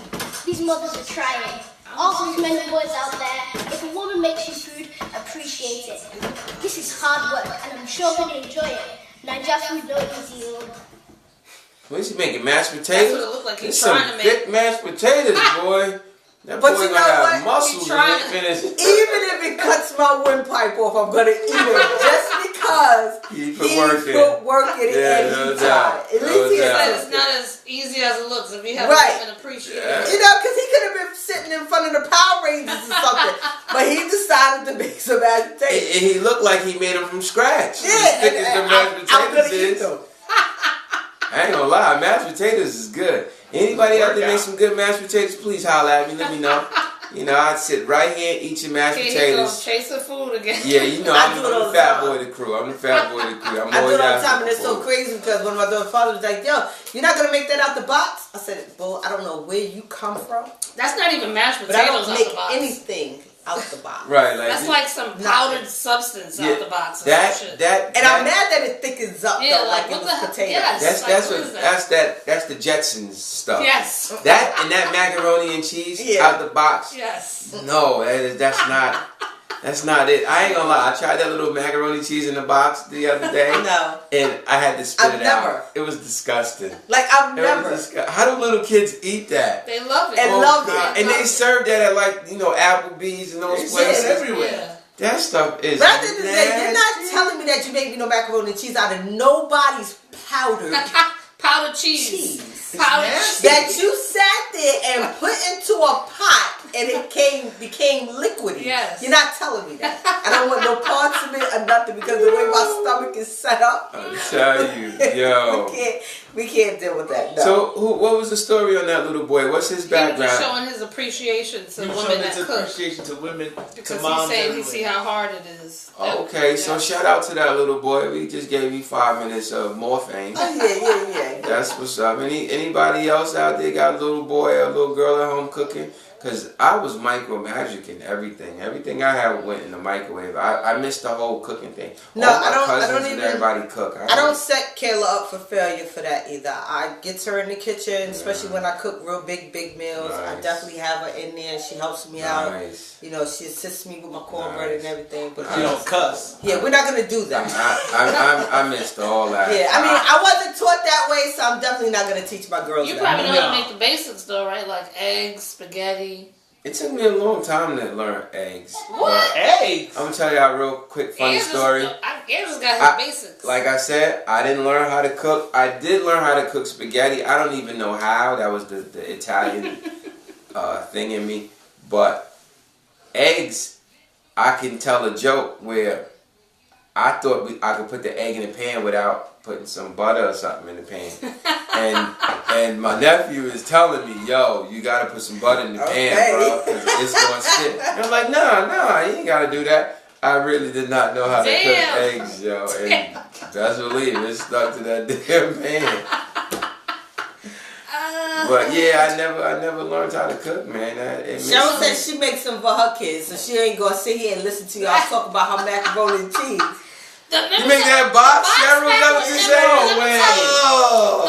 These mothers are trying. All these men and boys out there, if a woman makes you food, appreciate it. This is hard work, and I'm sure you'll enjoy it. Naija food no easy. What is he making? Mashed potatoes? That's what it looked like he's trying to make. Thick mashed potatoes, boy. That But boy you gonna know have what? muscles when he finish. Even if it cuts my windpipe off, I'm gonna eat it just because he put work in it. And no he tried. At least he it's not as easy as it looks if you have right. an appreciation. Yeah. You know, because he could have been sitting in front of the Power Rangers or something, but he decided to make some mashed potatoes. And he looked like he made them from scratch. Yeah, as thick as the mashed potatoes is. I ain't gonna lie, mashed potatoes is good. Anybody out there make some good mashed potatoes, please holler at me. Let me know. You know, I'd sit right here and eat your mashed potatoes. Chase the food again. Yeah, you know, I'm the fat boy of the crew. I'm the fat boy of the crew. I do it all the time, and it's so crazy because when my daughter's father was like, yo, you're not going to make that out the box? I said, well, I don't know where you come from. That's not even mashed potatoes. But I don't make out the box. anything out the box. Right, like that's like some powdered substance out the box. And I'm mad that it thickens up though, like it was potatoes. Yes, that's the Jetsons stuff. Yes. That and that macaroni and cheese out the box. Yes. No, that's not it. I ain't gonna lie. I tried that little macaroni cheese in the box the other day. No. And I had to spit it out. It was disgusting. Like I've never. How do little kids eat that? They love it. And they serve that at like Applebee's and those places everywhere. Yeah. That stuff is. But at the end of the day, you're not telling me that you made me no macaroni and cheese out of nobody's powdered cheese. That you sat there and put into a pot and it became liquidy. Yes. You're not telling me that. I don't want no parts of it or nothing because the way my stomach is set up. I tell you, yo. we can't deal with that. No. So, what was the story on that little boy? What's his background? He was showing his appreciation to women that cook. Appreciation to women, because to moms. He's saying he see how hard it is. Okay, so shout out to that little boy. We just gave you 5 minutes of more fame. Oh yeah. That's what's up. Anybody else out there got a little boy or a little girl at home cooking? Because I was micromagicking everything. Everything I had went in the microwave. I missed the whole cooking thing. No, all my I cousins don't and even. Everybody cook. I don't set Kayla up for failure for that either. I get her in the kitchen, especially when I cook real big meals. Nice. I definitely have her in there. She helps me out. You know, she assists me with my cornbread and everything. But you don't cuss. Yeah, we're not gonna do that. I missed all that. Yeah, I mean, I wasn't taught that way, so I'm definitely not gonna teach my girls. You probably know how to make the basics though, right? Like eggs, spaghetti. It took me a long time to learn eggs. What? Eggs? I'm gonna tell y'all a real quick funny story. Andrew's got his basics. Like I said, I didn't learn how to cook. I did learn how to cook spaghetti. I don't even know how. That was the Italian thing in me. But eggs, I can tell a joke where I thought I could put the egg in the pan without putting some butter or something in the pan. And my nephew is telling me, yo, you gotta put some butter in the pan, bro, because it's gonna stick. And I'm like, nah, you ain't gotta do that. I really did not know how to cook eggs, yo. And best believe it stuck to that damn pan. But yeah, I never learned how to cook, man. Cheryl said she makes some for her kids, so she ain't gonna sit here and listen to y'all talk about her macaroni and cheese. You make that box, Cheryl? Is that what you say?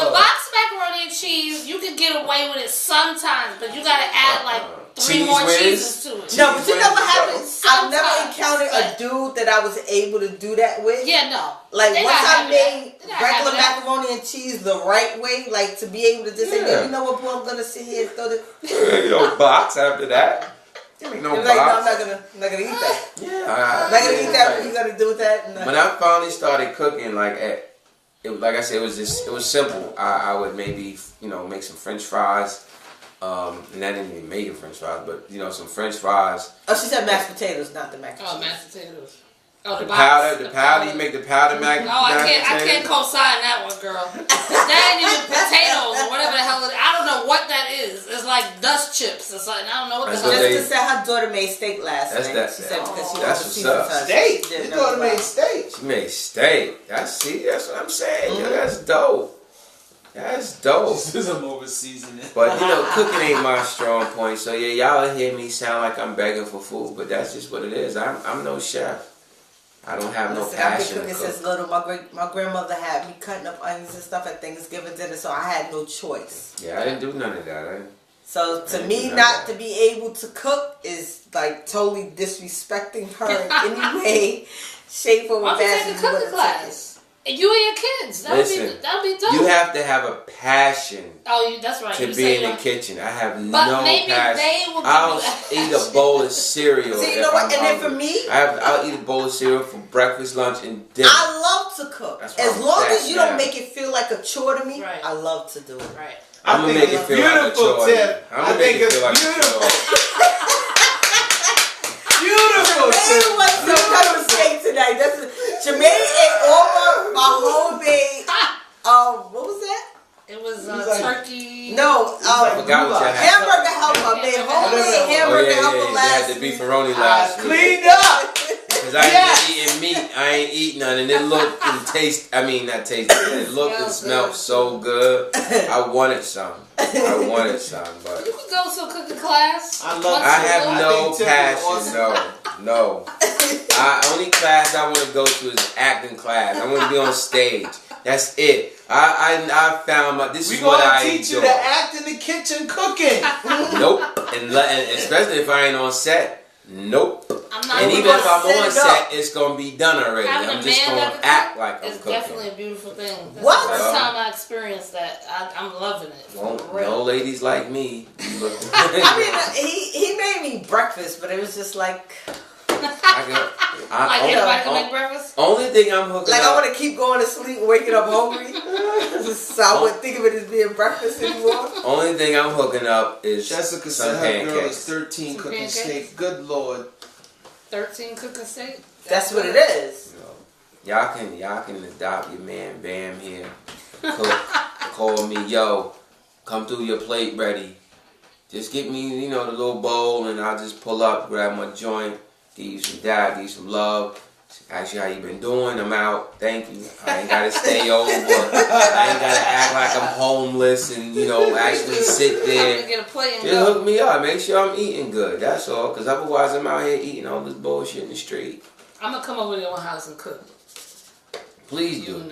The box macaroni and cheese, you can get away with it sometimes, but you gotta add like 3 more cheeses to it. No, but you know what happens? I've never encountered a dude that I was able to do that with. Yeah, no. Like once I made regular macaroni and cheese the right way, like to be able to just say, you know what, boy, I'm gonna sit here and throw the box after that. No like, box. no, I'm not gonna eat that. Yeah, I'm not gonna eat that. What you gonna do with that? No. When I finally started cooking, like I said, it was simple. I would maybe make some French fries. And I didn't even make French fries, but some French fries. Oh, she said mashed potatoes, not the mac and cheese. Oh, mashed potatoes. Oh, the powder. You make the powder mac. No, I can't co-sign that one, girl. That ain't even potatoes or whatever the hell it is. I don't know what that is. It's like dust chips or something. I don't know what the hell it is. Just to say her daughter made steak last night. She said because she that's what's up. Steak. Your daughter made steak. She made steak. That's what I'm saying. Yo, that's dope. That's dope. I'm over seasoning. But cooking ain't my strong point. So yeah, y'all hear me sound like I'm begging for food, but that's just what it is. I'm no chef. I don't have no passion. I've been cooking since little. My grandmother had me cutting up onions and stuff at Thanksgiving dinner, so I had no choice. Yeah, I didn't do none of that. So to me, not to be able to cook is like totally disrespecting her in any way, shape, or fashion. Why don't you take a cooking class? You and your kids. That would be dope. You have to have a passion. Oh, that's right. To be in the kitchen. I have no maybe passion. They will I'll eat a bowl of cereal. See, you know what? And then for me, I'll eat a bowl of cereal for breakfast, lunch, and dinner. I love to cook. As long as you don't make it feel like a chore to me, I love to do it. Right. I'm gonna make it feel like a chore. I think it's beautiful. Beautiful. Jermaine wants some type of steak tonight. Jermaine ate all my homemade. What was that? It was turkey. No, hamburger helper. I made homemade hamburger helper last. They had the beefaroni last week. Cleaned up. Because I ain't eating meat. I ain't eating none. And it looked and taste. I mean, not taste. It looked and smelled so good. I wanted some. But You could go to a cooking class. I have no passion. No. Only class I want to go to is acting class. I want to be on stage. That's it. I found this is what I enjoy. We gonna teach you to act in the kitchen cooking. Nope. And especially if I ain't on set. Nope. And even if I'm on set, it's gonna be done already. I'm just gonna act like I'm cooking. It's definitely a beautiful thing. That's what? The first time I experienced that. I'm loving it. No ladies like me. I mean, he made me breakfast, but it was just like. Anybody can make breakfast? Only thing I'm hooking up. I want to keep going to sleep, waking up hungry. So I wouldn't think of it as being breakfast anymore. Only thing I'm hooking up is Jessica said her girl is 13 cooking steak. Good Lord. 13 cooking steak? That's what it is. Y'all can adopt your man Bam here. Call me, yo, come through your plate ready. Just get me, the little bowl, and I'll just pull up, grab my joint, give you some dab, give you some love. Ask you how you been doing. I'm out. Thank you. I ain't gotta stay over. I ain't gotta act like I'm homeless and actually sit there. Just hook me up. Make sure I'm eating good. That's all. Cause otherwise I'm out here eating all this bullshit in the street. I'm gonna come over to your house and cook. Please do.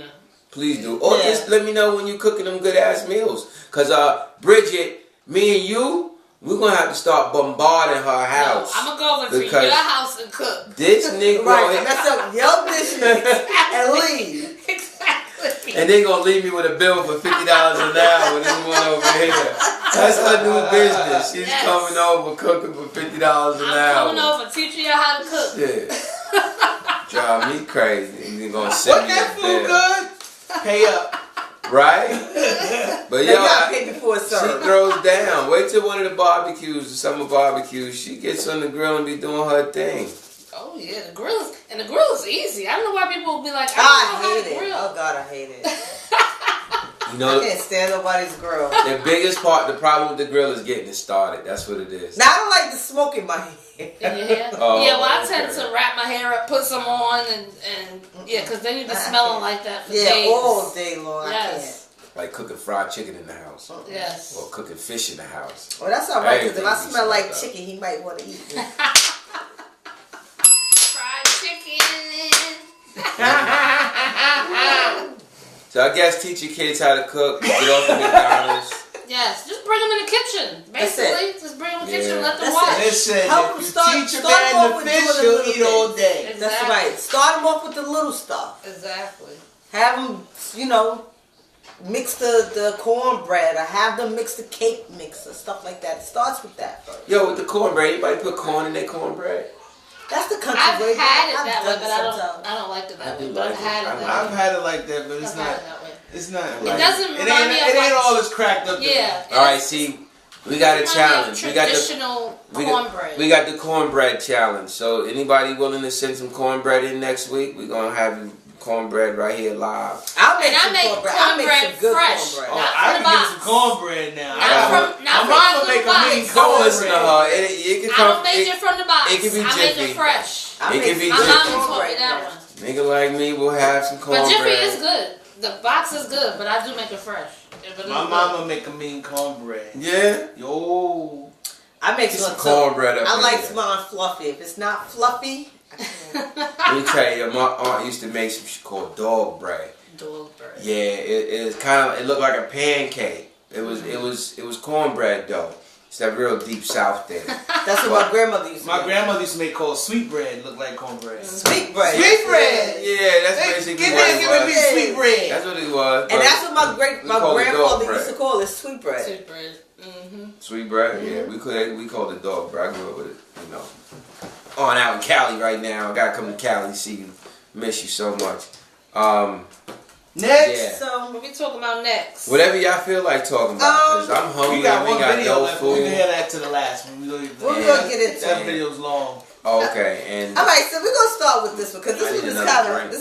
Please do. Or just let me know when you cooking them good ass meals. Cause Bridget, me and you. We're going to have to start bombarding her house. No, I'm going to go over to your house and cook. This nigga... Right, mess up your dishes and leave. Exactly. And they going to leave me with a bill for $50 an hour with this one over here. That's her new business. She's coming over cooking for $50 an hour. I'm coming over teaching you how to cook. Shit. Drive me crazy. You're going to send me a bill. Food good? Pay up. Right? But she throws down. Wait till one of the barbecues, the summer barbecues. She gets on the grill and be doing her thing. Oh yeah, the grill is easy. I don't know why people will be like, I hate it. Oh God, I hate it. I can't stand nobody's grill. The biggest part, the problem with the grill is getting it started. That's what it is. Now I don't like the smoke in my hair. In your hair? I tend to wrap my hair up, put some on, and because then you be smelling like that for days. All day long. Yes. I can't. Like cooking fried chicken in the house. Yes. Or cooking fish in the house. Well, that's all right, because if I smell like chicken, he might want to eat me. Fried chicken. So I guess teach your kids how to cook. Get off the McDonald's. Yes, just bring them in the kitchen. Basically, just bring them in the kitchen and let them That's watch. Listen, help if you start teach a man the fish, he'll eat all day. Exactly. That's right. Start them off with the little stuff. Exactly. Have them, mix the cornbread, or have them mix the cake mix, or stuff like that. It starts with that first. Yo, with the cornbread, anybody put corn in their cornbread? That's the country I've way. had it that way, but I don't like it that way. But I've had it that way. I've had it like that, but it's not. It's not. It doesn't remind me of it ain't all as cracked up. Yeah. All right, see, we got a challenge. We got traditional cornbread. We got the cornbread challenge. So anybody willing to send some cornbread in next week? We're gonna have cornbread right here live. I'll make some good fresh. cornbread. Oh, I can get some cornbread now. Not mama make a mean cornbread. It can come. I don't make it from the box. It can be I jiffy. make it fresh. It can be my jiffy. mama taught me that one. Nigga like me will have some cornbread. But jiffy is good. The box is good, but I do make it fresh. My mama make a mean cornbread. Yeah. Yo. I make some cornbread up I like here. mine fluffy. If it's not fluffy, Let me tell you, my aunt used to make some shit called dog bread. Dog bread. Yeah, it kind of, it looked like a pancake. It was cornbread though. It's that real deep south thing. That's what my grandmother used to make. My grandmother used to make called sweet bread. Look like cornbread. Sweet bread. Sweet bread. Yeah, that's basically Give what it me was. sweet bread. That's what it was. And that's what my grandmother used to call it, sweet bread. Sweet bread. Mm-hmm. Sweet bread. Yeah, we called it dog bread. I grew up with it. You know. On out in Cali right now. I gotta come to Cali to see you. Miss you so much. Next. Yeah. So what we talking about next? Whatever y'all feel like talking about, because I'm hungry. We got one video no left. food. We can hear that to the last one. We're gonna get into that it. video's long. Oh, okay, and all right, so we're gonna start with this one because this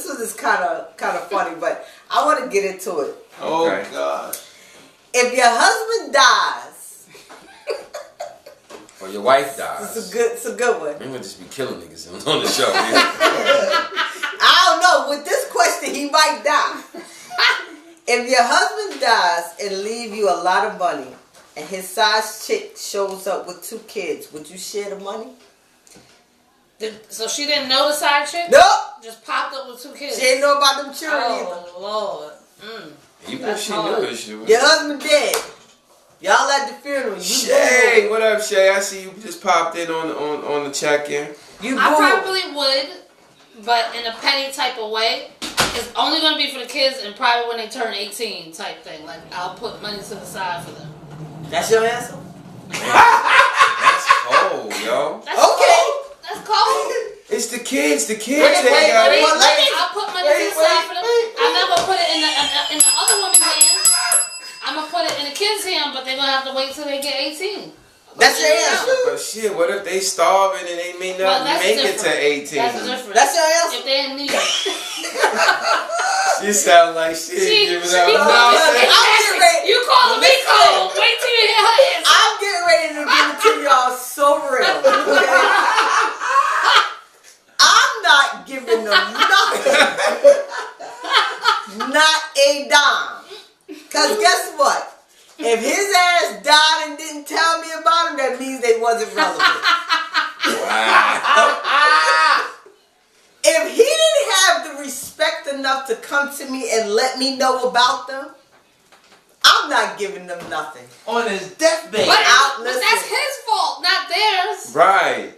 one is kind of funny, but I want to get into it. Oh okay. gosh! If your husband dies, or your wife dies, it's a good one. I'm gonna just be killing niggas on the show. I don't know. With this question, he might die. If your husband dies and leave you a lot of money, and his side chick shows up with 2 kids, would you share the money? So she didn't know the side chick? Nope. Just popped up with 2 kids. She didn't know about them children either. Oh Lord. Even if she knew it, she was. Your husband dead. Y'all at the funeral. Shay, what up, Shay? I see you just popped in on the check-in. I probably would, but in a petty type of way. It's only going to be for the kids and probably when they turn 18 type thing. Like, I'll put money to the side for them. That's your answer? That's cold, yo. That's cold. That's cold. It's the kids. The kids. I'll put money to the side for them. I'm not going to put it in the other woman's hand. I'm going to put it in the kids' hand, but they're going to have to wait till they get 18. That's your answer. But shit, what if they starving and they may not make it to 18? That's different. That's your answer. If they're in need. She sound like shit. Giving out You calling me cold. Wait till you hear her answer. I'm getting ready to give it to y'all so real. Okay? I'm not giving them nothing. Not a dime. Because guess what? If his ass died and didn't tell me about him, that means they wasn't relevant. Wow. If he didn't have the respect enough to come to me and let me know about them, I'm not giving them nothing. On his deathbed. But that's his fault, not theirs. Right.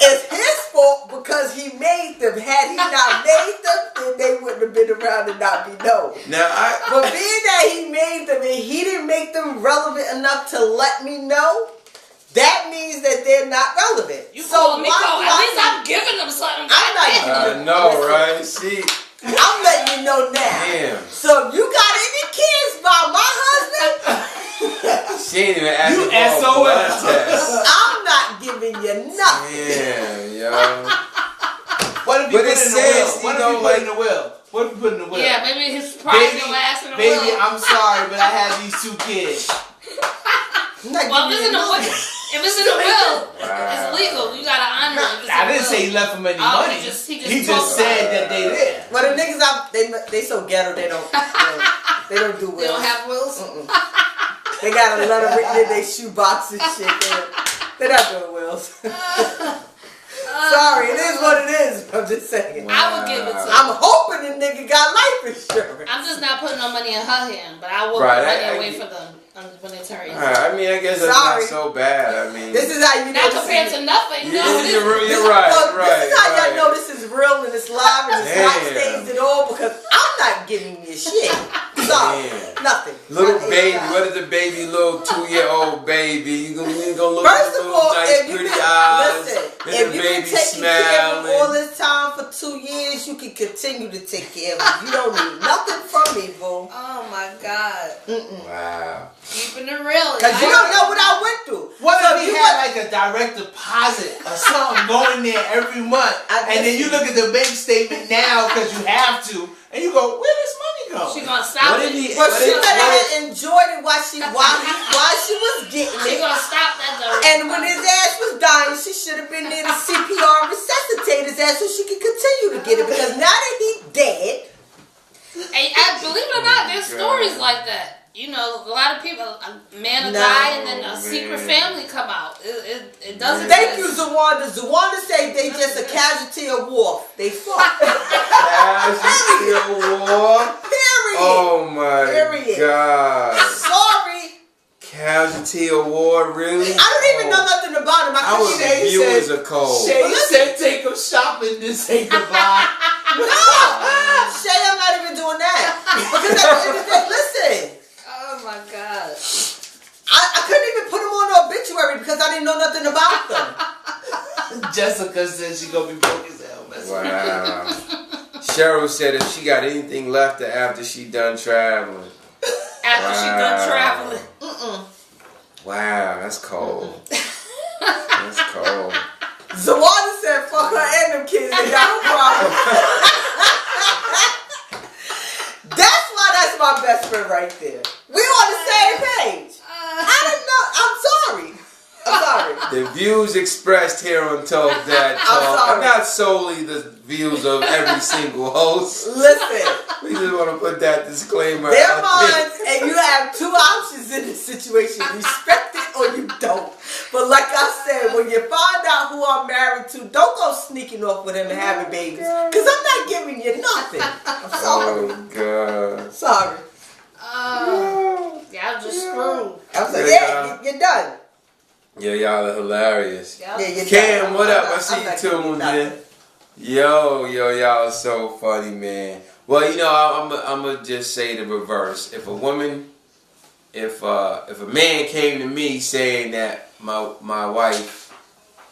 It's his fault because he made them. Had he not made them, then they wouldn't have been around and not be known. But being that he made them and he didn't make them relevant enough to let me know, that means that they're not relevant. You so me cold. At least I'm giving them something. I'm not giving them. No, right? See. I'm letting you know now. Damn. So if you got any kids by my husband, she ain't even asking you for a blood test. I'm not giving you nothing. Damn, yo. What if you put in the will? What if you put in the will? What if you put in the will? Yeah, maybe his private last in the will. Baby, I'm sorry, but I have these 2 kids. Well, if it's in the will, it's legal. You gotta honor it. I didn't say he left him any money. He just said that they did. Well, the niggas out, they so ghetto they don't do wills. They don't have wills. They got a letter written in their shoebox and shit. They're not doing wills. Sorry, it is what it is. I'm just saying. Wow. I would give it to him. I'm hoping the nigga got life insurance. I'm just not putting no money in her hand, but I will put money away for them when they turn 18. I mean, I guess that's not so bad. I mean, this is how you know. Not compared to nothing. You're right. This is how y'all know this is real and it's live and it's not staged at all because I'm not giving you shit. sorry. Nothing. Little baby, what is the baby? Little 2-year-old baby. You gonna look First at the of all, nice if you pretty can, eyes. listen, And if the you've been baby taking care of him all smiling. this time for 2 years, you can continue to take care of him. You don't need nothing from me, boo. Oh my God. Wow. Keeping it real. Because you don't know what I went through. What So if he had like a direct deposit or something going there every month, and then you look at the bank statement now because you have to, and you go, where does money go? She gonna stop What it. if he- Well, she better have enjoyed it while she was getting She it. gonna stop that though. And when his ass was dying, she should have been there to CPR and resuscitate his ass so she could continue to get it. Because now that he's dead, And believe it or not, there's stories like that. You know, a lot of people, a man will die and then a secret family come out. It doesn't. thank you, Zawanda. Zawanda say they just a casualty of war. They fought. Casualty of war. Period. Oh my Period. God. Sorry. Casualty of war, really? I don't even know nothing about him. Our viewers are cold. Shay said take him shopping to say goodbye. No, Shay, I'm not even doing that. Because at the end of the day, listen. Oh my God. I couldn't even put him on the obituary because I didn't know nothing about them. Jessica said she gonna be broke as hell. Wow. Cheryl said if she got anything left after she done traveling. After she done traveling. Wow, that's cold. That's cold. Zawanda said fuck her and them kids. They got no problem. That's why that's my best friend right there. We on the same page. I didn't know. I'm sorry. The views expressed here on TalkDatTalk are not solely the views of every single host. Listen. We just want to put that disclaimer They're out mine, there. and you have two options in this situation. Respect it or you don't. But like I said, when you find out who I'm married to, don't go sneaking off with him and having babies. Because I'm not giving you nothing. I'm sorry. Oh, God. Sorry. Y'all just screwed. I was like, yeah, you're done. Yeah, y'all are hilarious. Yeah, you're Cam, done. what up? I I'm see not you tuned in. Yo, y'all are so funny, man. Well, you know, I'm gonna just say the reverse. If a woman, if a man came to me saying that my wife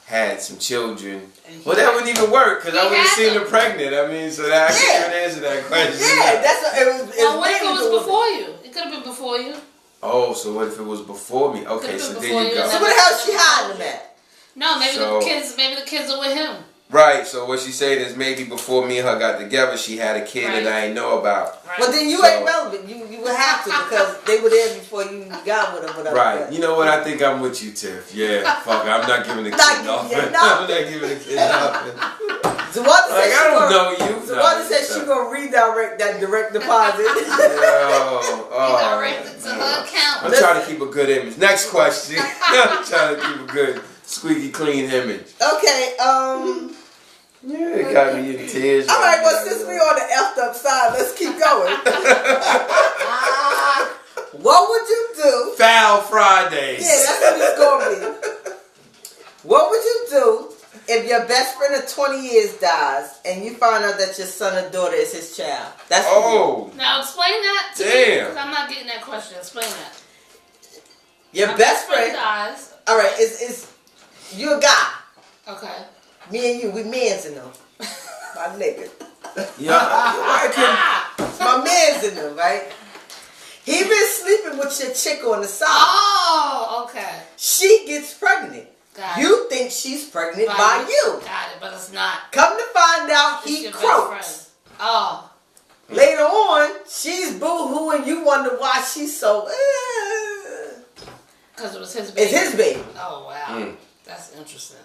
had some children, well, that wouldn't even work because I would have seen her pregnant. I mean, so that I can't even answer that question. Yeah, that's what it was. Well, what if it was before you? It could have been before you. Oh, so what if it was before me? Okay, so there you go. So where the hell she hiding them at? No, maybe the kids are with him. Right, so what she's saying is maybe before me and her got together, she had a kid that I didn't know about. Right. Well, then you ain't relevant. You would have to because they were there before you got with them. Right, you know what? I think I'm with you, Tiff. Yeah, fuck it. I'm not giving the kid nothing. I'm not giving the kid nothing. Zawanda I don't know you. Zawanda said she gonna redirect that direct deposit. Redirect it to her account. I'm trying to keep a good image. Next question. I'm trying to keep a good, squeaky clean image. Okay, Yeah, it got me in tears. all right, well, since we on the effed up side, let's keep going. What would you do? Foul Fridays. Yeah, that's what it's gonna be. What would you do if your best friend of 20 years dies and you find out that your son or daughter is his child? That's Now explain that to me, damn. 'cause I'm not getting that question. Explain that. Your My best friend dies. All right, it's you a guy. Okay. Me and you, we mans in them. My nigga. Yeah, My man's in them, right? He been sleeping with your chick on the side. Oh, okay. She gets pregnant. Got it. You think she's pregnant by you. Got it, but it's not. Come to find out, It's he your best croaks. friend. Oh. Later on, she's boo-hooing. You wonder why she's so... Because it was his baby. It's his baby. Oh, wow. That's interesting.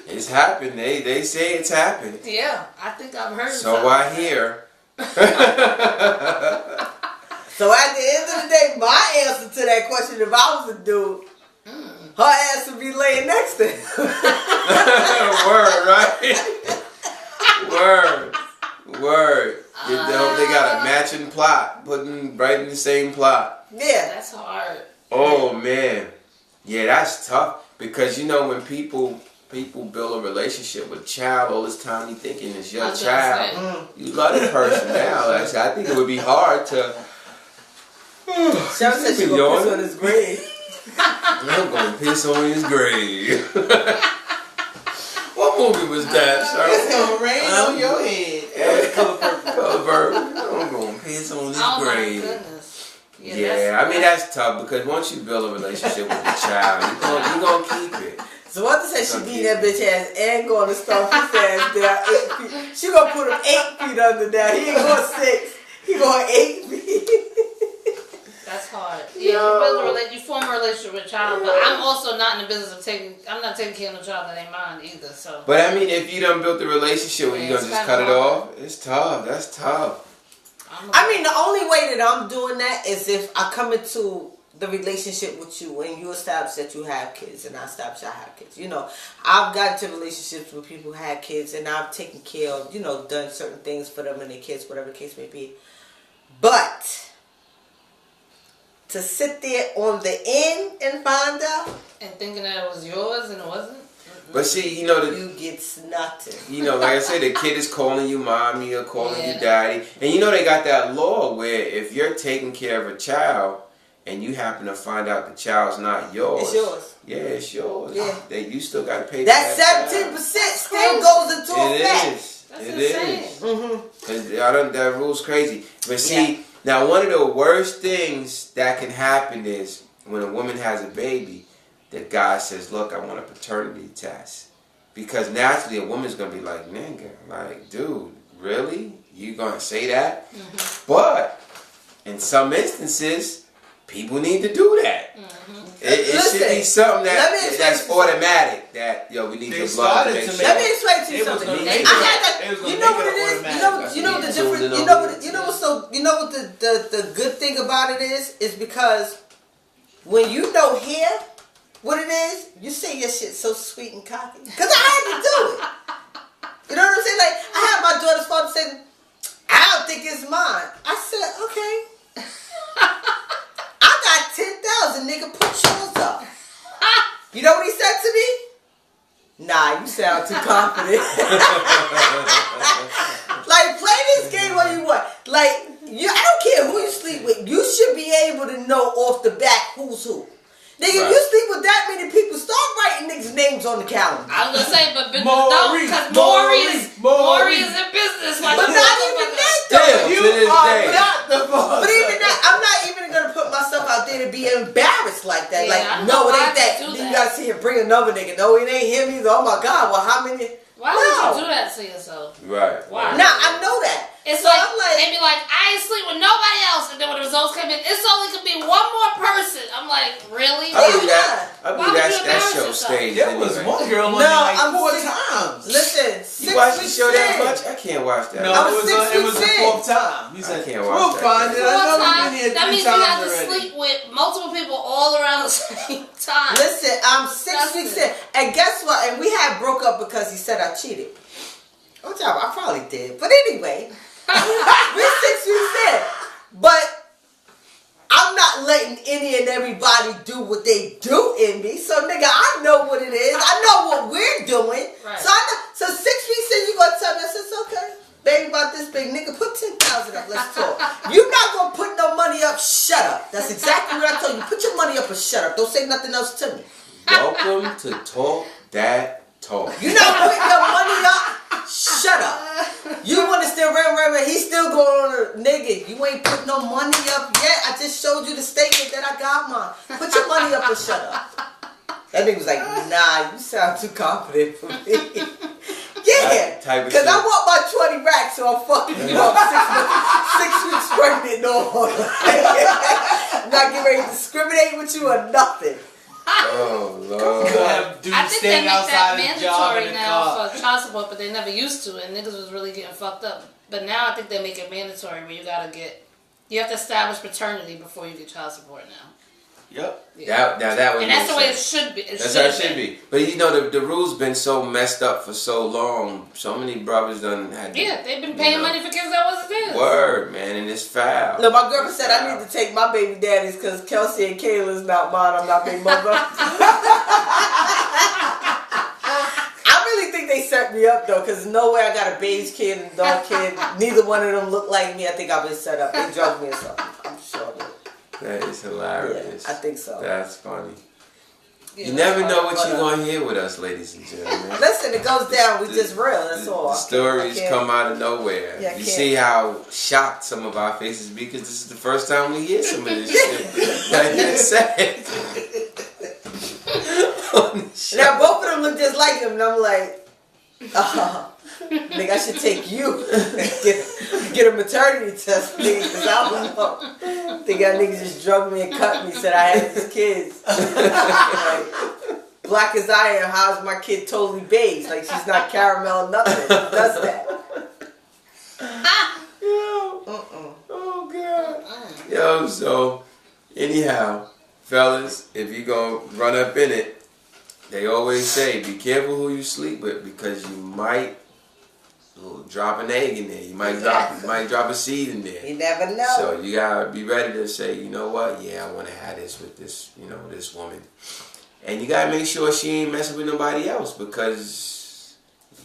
it's happened. They say it's happened. Yeah, I think I've heard So I hear. So at the end of the day, my answer to that question, if I was a dude, her ass would be laying next to him. Word, right? Word. They got a matching plot, putting right in the same plot. Yeah. That's hard. Oh man, yeah, that's tough because you know when people people build a relationship with a child all this time, you thinking it's your child. You love the person now. Like I said, I think it would be hard to. Cheryl said she gonna piss on his grave. I'm gonna piss on his grave. What movie was that, Cheryl? It's gonna rain on your head. Color Purple. I'm gonna piss on his grave. My goodness. Yeah, I mean that's tough because once you build a relationship with a child, you're gonna keep it. So what said she beat that bitch ass and going to stomp his ass down 8 feet. She gonna put him 8 feet under there. He ain't going 6. He going 8 feet. That's hard. Yeah, you form a relationship with a child, but I'm also not in the business of I'm not taking care of no child that ain't mine either. So. But I mean, if you done built the relationship, you gonna just cut it off? It's tough. That's tough. I mean, the only way that I'm doing that is if I come into the relationship with you and you establish that you have kids and I establish I have kids. You know, I've got into relationships with people who had kids and I've taken care of, you know, done certain things for them and their kids, whatever the case may be. But to sit there on the end and find out and thinking that it was yours and it wasn't. But see, you know, you get nothing. You know, like I said, the kid is calling you mommy or calling you daddy, and you know they got that law where if you're taking care of a child and you happen to find out the child's not yours, it's yours. Yeah, it's yours. Yeah, you still got to pay. That 17% still goes into effect. It is. Because that rule's crazy. But see, now one of the worst things that can happen is when a woman has a baby, the guy says, look, I want a paternity test. Because naturally a woman's going to be like, nigga, like, dude, really? You going to say that? But in some instances, people need to do that. It should be something that's automatic. That we need to blood to make sure. Let me explain to you something. You know what it is. You know what the difference. You know what the good thing about it is because when you know here what it is, you say your shit so sweet and cocky. Cause I had to do it. You know what I'm saying? Like I had my daughter's father say, I don't think it's mine. I said, okay. I got 10,000, nigga. Put yours up. You know what he said to me? Nah, you sound too confident. Like, play this game what you want. Like, I don't care who you sleep with. You should be able to know off the bat who's who. Nigga, if you sleep with that many people, start writing niggas' names on the calendar. I was gonna say, but business don't, because Maury is in business. Like, but not even that, though. You are not the boss. But even that, I'm not even gonna put myself out there to be embarrassed like that. Yeah, like, no, it ain't that. You gotta see him bring another nigga. No, it ain't him either. Oh my God, well, how many? Why would you do that to yourself? Right. Why? Now, I know that. It's so like, they be like, I ain't sleep with nobody else. And then when the results come in, it's only could be one more person. I'm like, really? I believe that show staged. There was one girl on like 4 times. Listen, you watched the show that much? I can't watch that. No, it was the 4th time. He said, I can't watch that. That means you have to sleep with multiple people all around the same time. Listen, I'm 6 weeks in. And guess what? And we had broke up because he said I cheated. I probably did. But anyway, we're 6 weeks in. But I'm not letting any and everybody do what they do in me. So, nigga, I know what it is. I know what we're doing. Right. So, 6 weeks in, you gonna tell me, I said, it's okay. Baby, about this big nigga, put 10,000 up. Let's talk. You're not gonna put no money up. Shut up. That's exactly what I told you. Put your money up or shut up. Don't say nothing else to me. Welcome to Talk That Talk. You're not putting your money up. Shut up. You want to still run. He's still going on a nigga. You ain't put no money up yet. I just showed you the statement that I got mine. Put your money up or shut up. That nigga was like, nah, you sound too confident for me. Yeah, because I want my 20 racks, so I'm fucking you up 6 weeks pregnant. No, I'm not getting ready to discriminate with you or nothing. Oh Lord! I think they make that mandatory now for child support, but they never used to, and niggas was really getting fucked up. But now I think they make it mandatory where you have to establish paternity before you get child support now. Yep. Yeah. That and that's the way it should be. That's how it should be. But you know the rules been so messed up for so long. So many brothers done had. Yeah, they've been paying money for kids that wasn't theirs. Word, man, and it's foul. No, my girlfriend said I need to take my baby daddies because Kelsey and Kayla's not mine. I'm not their mother. set me up though, because no way I got a beige kid and a dark kid. Neither one of them look like me. I think I've been set up. They drugged me or something. I'm sure of it. That is hilarious. Yeah, I think so. That's funny. Yeah, you never know what you're going to hear with us, ladies and gentlemen. Listen, it goes down. We just real. That's all. The stories come out of nowhere. Yeah, you see how shocked some of our faces be because this is the first time we hear some of this shit. That gets said. Now both of them look just like him, and I'm like, nigga, I should take you get a maternity test, nigga, because I don't know. Think that nigga just drugged me and cut me, said I had his kids. Like, black as I am, how's my kid totally beige? Like she's not caramel or nothing. Who does that? Oh God. Yo, so anyhow, fellas, if you gonna run up in it, they always say be careful who you sleep with because you might drop an egg in there. You might drop a seed in there. You never know. So you gotta be ready to say, you know what? Yeah, I want to have this with this, this woman. And you gotta make sure she ain't messing with nobody else because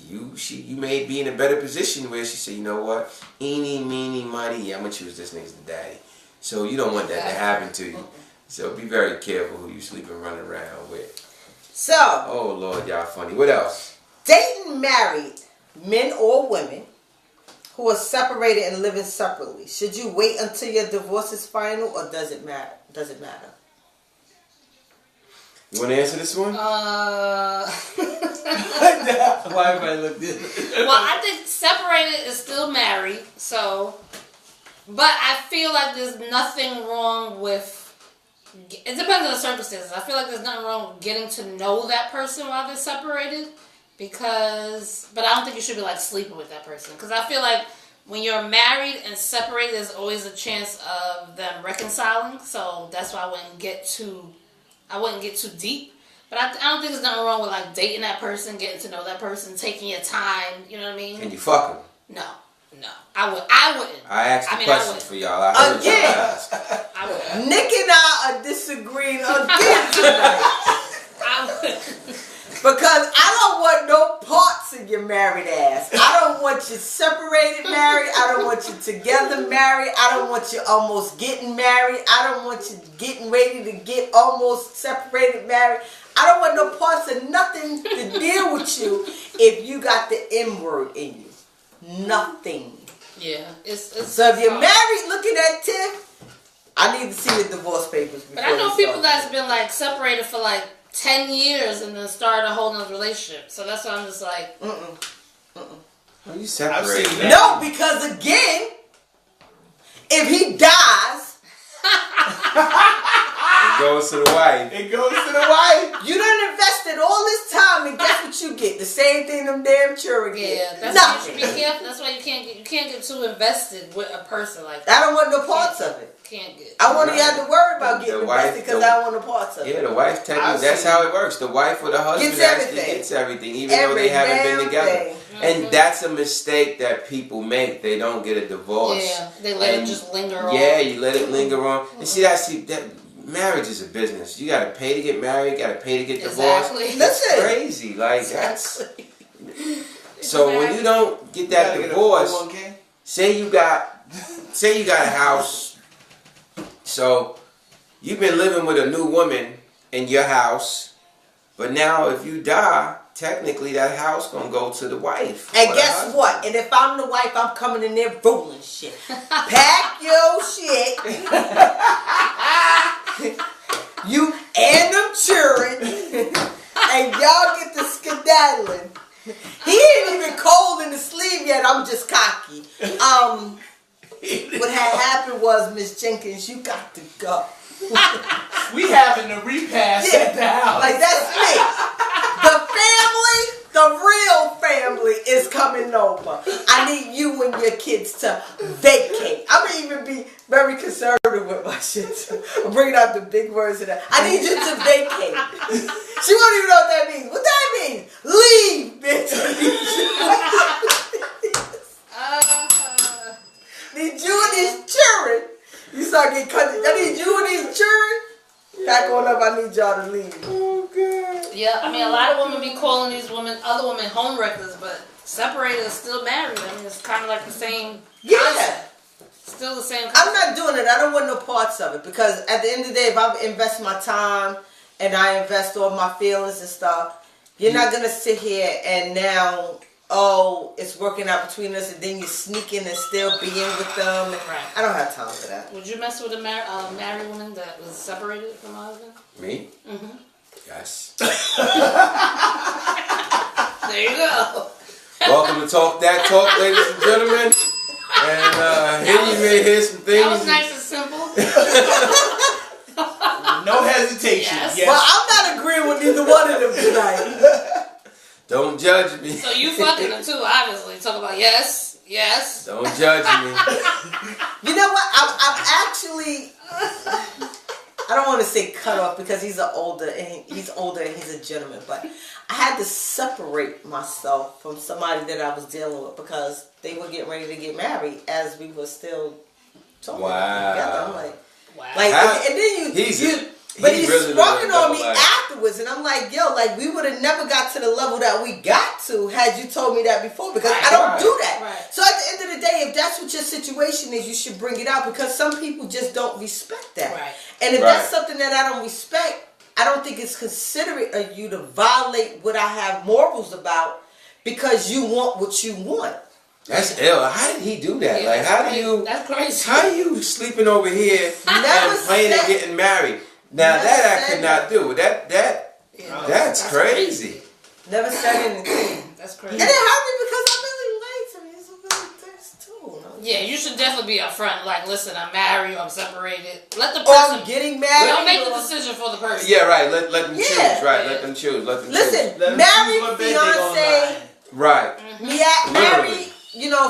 you may be in a better position where she say, you know what? Eeny, meeny, miny, yeah, I'm gonna choose this nigga's daddy. So you don't want that to happen to you. So be very careful who you sleep and run around with. So. Oh Lord, y'all funny. What else? Dating married men or women who are separated and living separately. Should you wait until your divorce is final, or does it matter? Does it matter? You want to answer this one? Why everybody look this? Well, I think separated is still married. So, but I feel like there's nothing wrong with. It depends on the circumstances. I feel like there's nothing wrong with getting to know that person while they're separated. But I don't think you should be like sleeping with that person. Because I feel like when you're married and separated, there's always a chance of them reconciling. So that's why I wouldn't get too deep. But I don't think there's nothing wrong with like dating that person, getting to know that person, taking your time. You know what I mean? Can you fuck him? No, I wouldn't. I asked a question for y'all. I wouldn't. Nick and I are disagreeing again tonight. I wouldn't. Because I don't want no parts of your married ass. I don't want you separated married. I don't want you together married. I don't want you almost getting married. I don't want you getting ready to get almost separated married. I don't want no parts of nothing to deal with you if you got the M word in you. Nothing. Yeah. So if you're married looking at Tiff, I need to see the divorce papers before. But I know people that's been like separated for like 10 years and then started a whole nother relationship. So that's why I'm just like, Are you separated? No, because again, if he dies, it goes to the wife. It goes to the wife. You done invested all this time, and guess what you get? The same thing them damn children get. Yeah, that's nothing. Why you should be careful. That's why you can't get too invested with a person like that. I don't want no parts of it. Can't get. I want you have to worry about getting invested because I don't want no parts of it. Yeah, the wife technically, that's how it works. The wife or the husband gets everything, even though they haven't been together. Mm-hmm. And that's a mistake that people make. They don't get a divorce. Yeah, they let it just linger on. Yeah, you let it linger on. And see, that marriage is a business. You got to pay to get married. You got to pay to get divorced. Listen, crazy. Like that's. So when you don't get that divorce, say you got a house. So you've been living with a new woman in your house, but now if you die, technically that house gonna go to the wife. And guess what? And if I'm the wife, I'm coming in there rolling shit. Pack your shit. You and them children, and y'all get the skedaddling. He ain't even cold in the sleeve yet. I'm just cocky. What had happened was, Miss Jenkins, you got to go. We having a repass at the house. Like that's me. The real family is coming over. I need you and your kids to vacate. I'm gonna even be very conservative with my shit too. I'm bringing out the big words of that. I need you to vacate. She won't even know what that means. What that means? Leave, bitch. Need you and these children. You start getting cut. I need you and these children. Back on up. I need y'all to leave. Oh God. Yeah, I mean, a lot of women be calling these other women home wreckers, but separated is still married. I mean, it's kind of like the same. Yeah. Concept. Still the same. I'm not doing it. I don't want no parts of it because at the end of the day, if I invest my time and I invest all my feelings and stuff, you're not gonna sit here and now, oh, it's working out between us, and then you're sneaking and still being with them. Right. I don't have time for that. Would you mess with a married woman that was separated from her husband? Me? Mm-hmm. Yes. There you go. Welcome to TalkDatTalk, ladies and gentlemen. And here you may hear some things. That was nice and simple. No hesitation. Yes. Well, I'm not agreeing with neither one of them tonight. Don't judge me. So you fucking them too, obviously. Talk about yes. Don't judge me. You know what? I'm actually. I don't want to say cut off because he's older and he's a gentleman, but I had to separate myself from somebody that I was dealing with because they were getting ready to get married as we were still talking together. I'm like, wow. And then he's really sprung it on me afterwards, and I'm like, yo, like we would have never got to the level that we got to had you told me that before because I don't do that. Right. So at the end of the day, if that's what your situation is, you should bring it out because some people just don't respect that. Right. And if that's something that I don't respect, I don't think it's considerate of you to violate what I have morals about because you want what you want. That's ill. How did he do that? Like, how do you? That's crazy. How you sleeping over here and planning on getting married? Now that I could not do. That's crazy. Never said anything. That's crazy. And it hurt me because I really liked him. He's a really nice too. Yeah, you should definitely be upfront. Like, listen, I'm married or I'm separated. Let the Or person. I'm getting married. Don't make the decision for the person. Yeah, right. Let them choose. Right. Let them choose. Listen, married, fiance. Right. Married,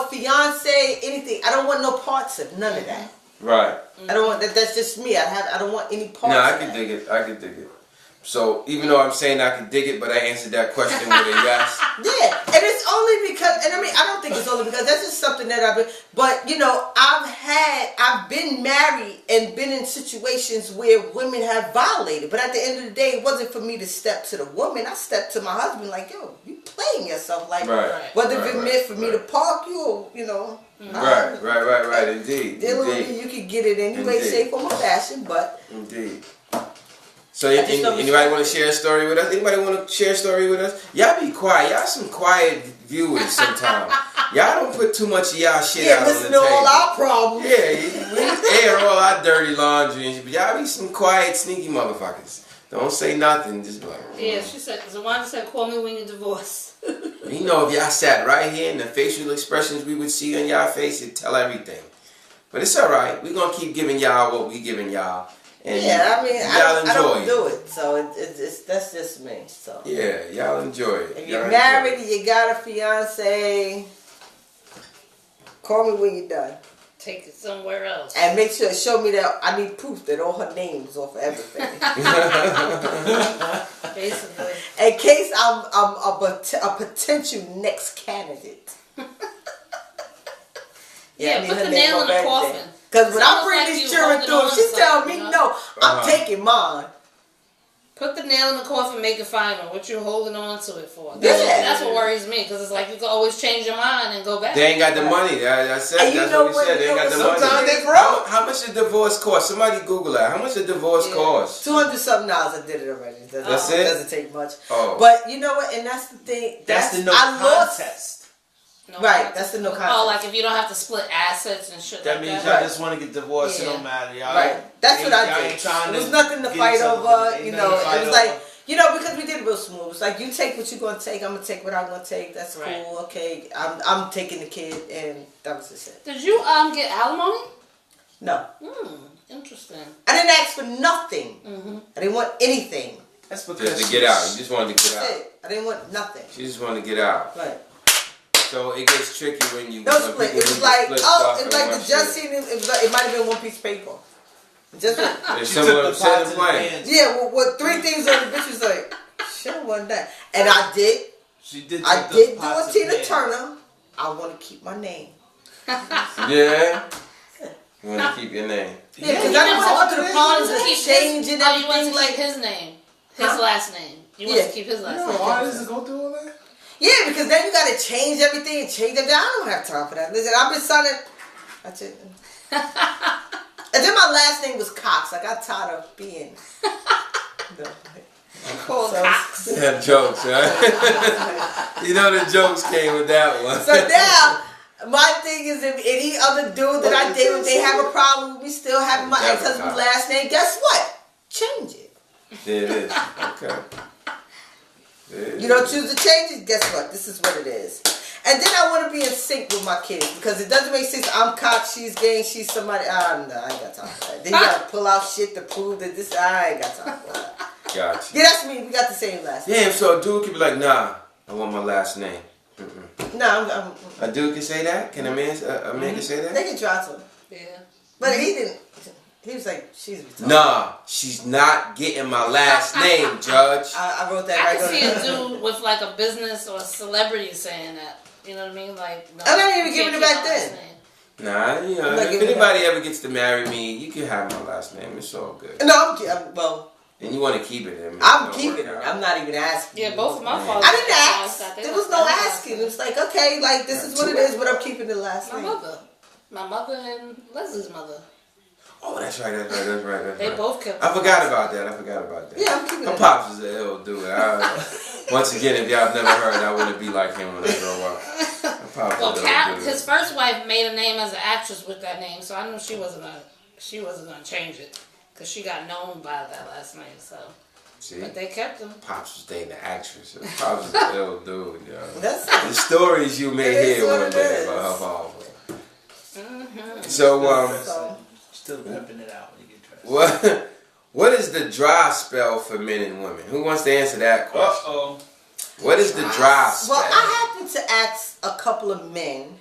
fiance, anything. I don't want no parts of none of that. Right. I don't want that. That's just me. I don't want any parts. No, I can dig it. I can dig it. So even though I'm saying I can dig it, but I answered that question with a yes. Yeah, and it's only because, and I mean, I don't think it's only because that's just something that I've been. But I've been married and been in situations where women have violated. But at the end of the day, it wasn't for me to step to the woman. I stepped to my husband, like, yo, you playing yourself, like, whether it meant for me to park you or Right. Indeed. Dealing with me, you can get it any way, shape, or fashion, but indeed. So anybody want to share a story with us? Anybody want to share a story with us? Y'all be quiet. Y'all some quiet viewers sometimes. Y'all don't put too much of y'all shit out on the table. Listen to all our problems. Yeah, we air all our dirty laundry and shit. But y'all be some quiet, sneaky motherfuckers. Don't say nothing. Just be like. Yeah, she said. Zawanda said, "Call me when you divorce." You know, if y'all sat right here and the facial expressions we would see on y'all face, it'd tell everything. But it's all right. We're gonna keep giving y'all what we giving y'all. And I mean, y'all enjoy I don't do it, so it's that's just me. So yeah, y'all enjoy it. If you're married, you got a fiance. Call me when you're done. Take it somewhere else. And make sure, show me that I need proof that all her names off of everything. Basically. In case I'm a potential next candidate. Yeah, put the nail in the coffin. Because when I bring these children through, she's telling me, no, I'm taking mine. Put the nail in the coffin, make it final. What you holding on to it for? That's what worries me, because it's like you can always change your mind and go back. They ain't got the money. That's what we said. They ain't got the money. Sometimes they broke. How much does divorce cost? Somebody Google that. How much does divorce cost? $200-something. I did it already. That's it? It doesn't take much. Oh. But you know what? And that's the thing. That's the no contest. Right, that's the no contest. Oh, like if you don't have to split assets and shit that like means that. y'all just want to get divorced. It don't matter, y'all. Right, that's what I did. It was nothing to fight over. It was like, because we did it real smooth. It's like, you take what you're gonna take. I'm gonna take what I'm gonna take. That's cool. Okay, I'm taking the kid, and that was just it. Did you get alimony? No. Interesting. I didn't ask for nothing. I didn't want anything. That's because just to get out. You just wanted to get out. That's it. I didn't want nothing. She just wanted to get out. Right. So it gets tricky when you. No split. It was like, it's like the just scene. It might have been one piece of paper. Just similar plan. Yeah, with 3 things on the bitch was like, shit, I want that. And I did. She did. I did do a Tina Turner. I want to keep my name. Yeah. You want to keep your name. Yeah, because I didn't want to the pawns and change and everything. You want to keep his name, his last name. You want to keep his last name. Why does it go through all that? Yeah, because then you got to change everything and change everything. I don't have time for that. Listen, I've been signing. That's it. And then my last name was Cox. I got tired of being. Cox. Yeah, jokes, right? You know the jokes came with that one. So now, my thing is, if any other dude that I date, if they have a problem with me still having my ex-husband's last name, guess what? Change it. There it is. Okay. You don't choose to change it, guess what? This is what it is. And then I want to be in sync with my kids because it doesn't make sense. I'm Cox, she's gay, she's somebody. No, I ain't got time for that. Then you got to pull out shit to prove that this. I ain't got time for that. Gotcha. Yeah, that's me. We got the same last name. Yeah, so a dude could be like, nah, I want my last name. No, a dude can say that? Can a man can say that? They can try to. Yeah. But he didn't. He was like, she's retarded. Nah, she's not getting my last name, Judge. I wrote that I right can see a dude with like a business or a celebrity saying that. You know what I mean? Like, no, I'm not even giving it back then. Nah, you know, if anybody ever gets to marry me, you can have my last name. It's all good. No, well. And you want to keep it in. I'm keeping it. I'm not even asking. Yeah, both of my fathers. I didn't ask. There was no asking. It was like, okay, like this is what it is, but I'm keeping the last name. My mother and Leslie's mother. Oh, that's right. They both kept. I forgot about that. Yeah, I'm keeping it. My pops is an ill dude. Once again, if y'all have never heard, I want to be like him when I grow up. My pops Well, is an ill dude. his first wife made a name as an actress with that name, so I knew she wasn't gonna change it because she got known by that last name. So, see, but they kept him. Pops was dating the actress. Pops is an ill dude, yo. That's the stories you may hear one day about her father. So, still pimping it out when you get dressed. What is the dry spell for men and women? Who wants to answer that question? What is the dry spell? Well, I happened to ask a couple of men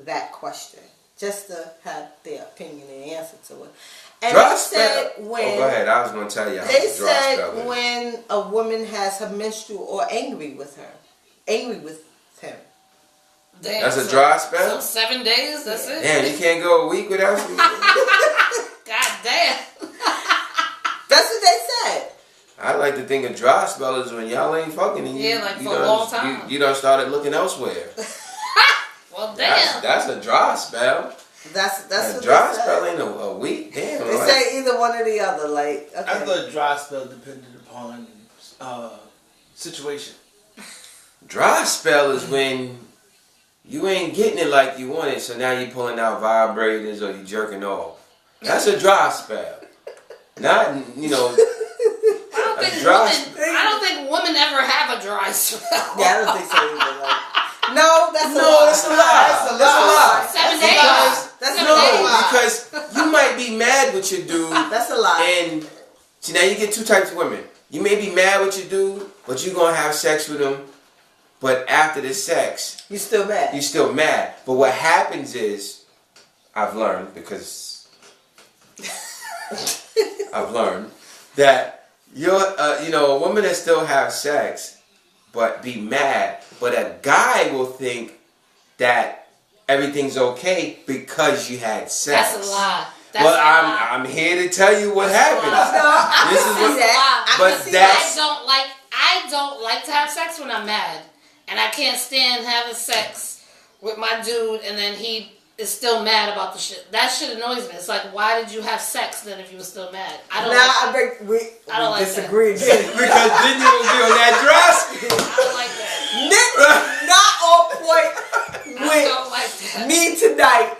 that question just to have their opinion and answer to it. And dry they said spell. when go ahead. I was going to tell you how they the dry spell said is. when a woman has her menstrual or angry with him. Damn, that's a dry spell? So 7 days, that's it? Damn, you can't go a week without some. God damn. That's what they said. I like to think a dry spell is when y'all ain't fucking and you, for a long time. You done started looking elsewhere. Well, damn. That's a dry spell. That's a what dry they spell said. ain't a week. Damn. They say either one or the other. Like, okay. I thought dry spell depended upon situation. Dry spell is when you ain't getting it like you want it, so now you pulling out vibrators or you jerking off. That's a dry spell. Not, I don't think women ever have a dry spell. Yeah, I don't think so either. No, that's a lie. That's a lie. 7 days. That's a lie. Because you might be mad with your dude. That's a lie. And see, now you get two types of women. You may be mad with your dude, but you're gonna have sex with him. But after the sex, you're still mad. But what happens is, I've learned because I've learned that a woman that still have sex, but be mad, but a guy will think that everything's okay because you had sex. That's a lie. I'm here to tell you what happens. This is what. I don't like to have sex when I'm mad. And I can't stand having sex with my dude and then he is still mad about the shit. That shit annoys me. It's like, why did you have sex then if you were still mad? I don't disagree. Because then you will be on that dress. I don't like that. Nick not on point with me tonight.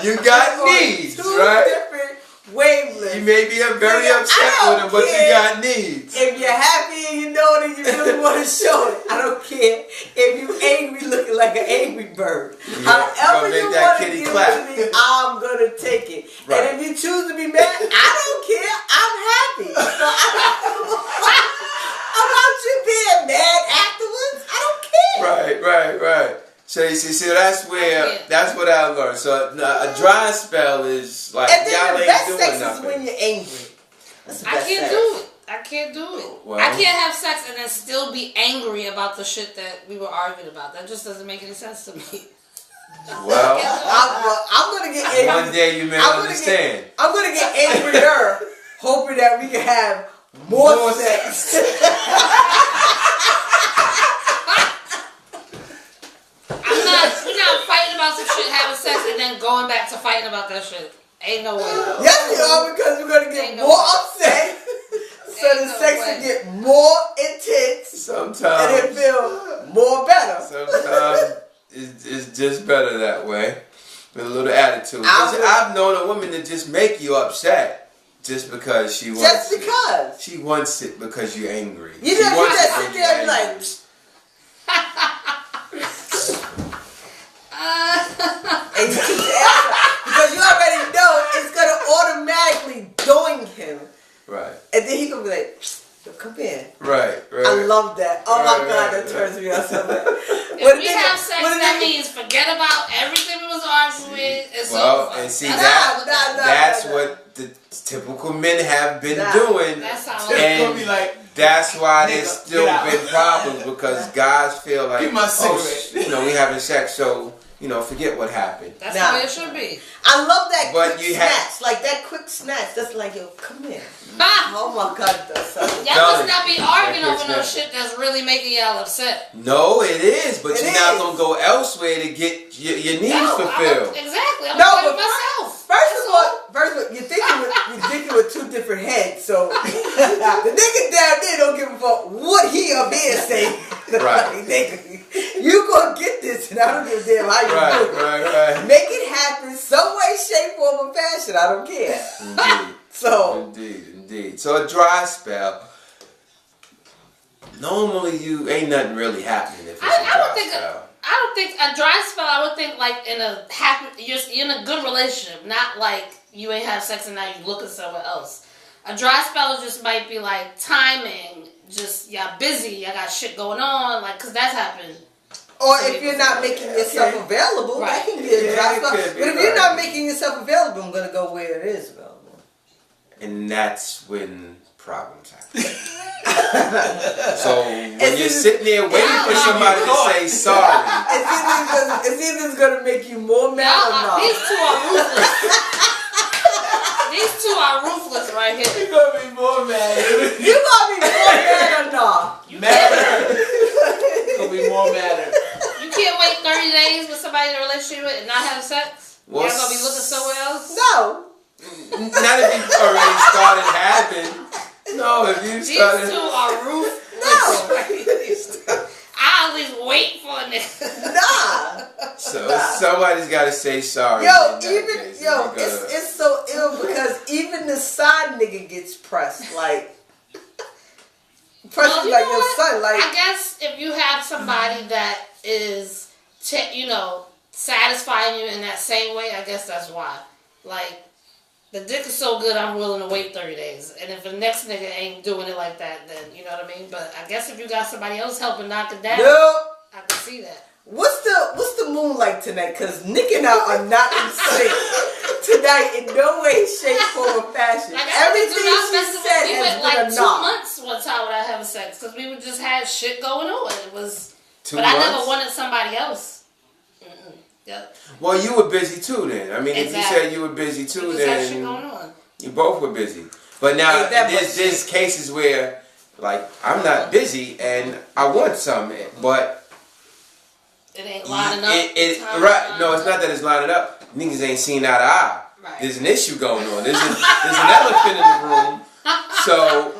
You got needs, right? Different wavelengths. You may be very upset with him, but you got needs. If you're happy and you know it and you really want to show it, I don't care. If you angry looking like an angry bird. However you want to give it to me, I'm going to take it. Right. And if you choose to be mad, I don't care. I'm happy. So about you being mad afterwards, I don't care. Right. So you see, that's what I learned. So a dry spell is like y'all ain't doing sex nothing. Is when you're angry. I can't do it. Well, I can't have sex and then still be angry about the shit that we were arguing about. That just doesn't make any sense to me. Well, I'm gonna get angry. One day you may understand. I'm gonna get angrier, hoping that we can have more sex. We're not fighting about some shit, having sex, and then going back to fighting about that shit. Ain't no way. Yes, we are, because we're gonna get more upset. So the sex will get more intense. Sometimes. And it feel more better. Sometimes it's just better that way. With a little attitude. I've known a woman to just make you upset just because she wants Just because. it. She wants it because you're angry. You just sit there and be like... because you already know it's gonna automatically doing him. Right. And then he gonna be like, come here. Right. I love that. Oh my God, that turns me on so bad. If we have sex, that means forget about everything we was arguing with. It's over. And see, that's what the typical men have been doing. That's how and be like, that's why there's still been problems, because guys feel like, we having sex, so forget what happened. That's the way it should be. I love that quick snatch. Like that quick snatch. That's like, yo, come here. Oh my God, that's something. Y'all must not be arguing over no shit that's really making y'all upset. No, it is, but you're not going to go elsewhere to get your needs fulfilled. Exactly. I'm going to myself. First of all, you're thinking with two different heads. So the nigga down there don't give a fuck what he up here say. Right. Nigga, you gonna get this, and I don't give a damn how you do it. Right. Make it happen some way, shape, form, or fashion. I don't care. Indeed. Indeed. So a dry spell. Normally, you ain't nothing really happening if it's a dry spell. I don't think a dry spell. I would think like you're in a good relationship, not like you ain't have sex and now you looking somewhere else. A dry spell just might be like timing. Just y'all busy. Y'all got shit going on. Like, cause that's happened. Or if you're not making yourself available, that can be a dry spell. But if you're not making yourself available, I'm gonna go where it is available. And that's when problems happen. So when you're sitting there waiting for somebody to say sorry, it's either gonna make you more mad or not. These two are ruthless. These two are ruthless right here. You're gonna be more mad. You gonna be more mad or not? Madder. Gonna be more madder. You can't wait 30 days with somebody in a relationship with and not have sex? Y'all gonna be looking somewhere else? No. Not if you've already started having. No, if you started. These two are ruthless. No. I'll at least wait for a nigga. Nah. So somebody's got to say sorry. It's so ill because even the side nigga gets pressed. Like, pressed like your son. Like, I guess if you have somebody that is, satisfying you in that same way, I guess that's why. Like, the dick is so good, I'm willing to wait 30 days. And if the next nigga ain't doing it like that, then you know what I mean? But I guess if you got somebody else helping knock it down, I can see that. What's the mood like tonight? Because Nick and I are not in sync tonight in no way, shape, form, or fashion. Like, everything she said we has went been like a 2 knock. months one time without having sex because we would just had shit going on. It was, 2 but months? I never wanted somebody else. Yep. Well, you were busy too then. I mean, exactly. If you said you were busy too, had then shit going on. You both were busy. But now there's cases where, like, I'm not busy and I want some, but it ain't lining up. No, it's not that it's lining up. Niggas ain't seen eye to eye. Right. There's an issue going on. There's an elephant in the room. So,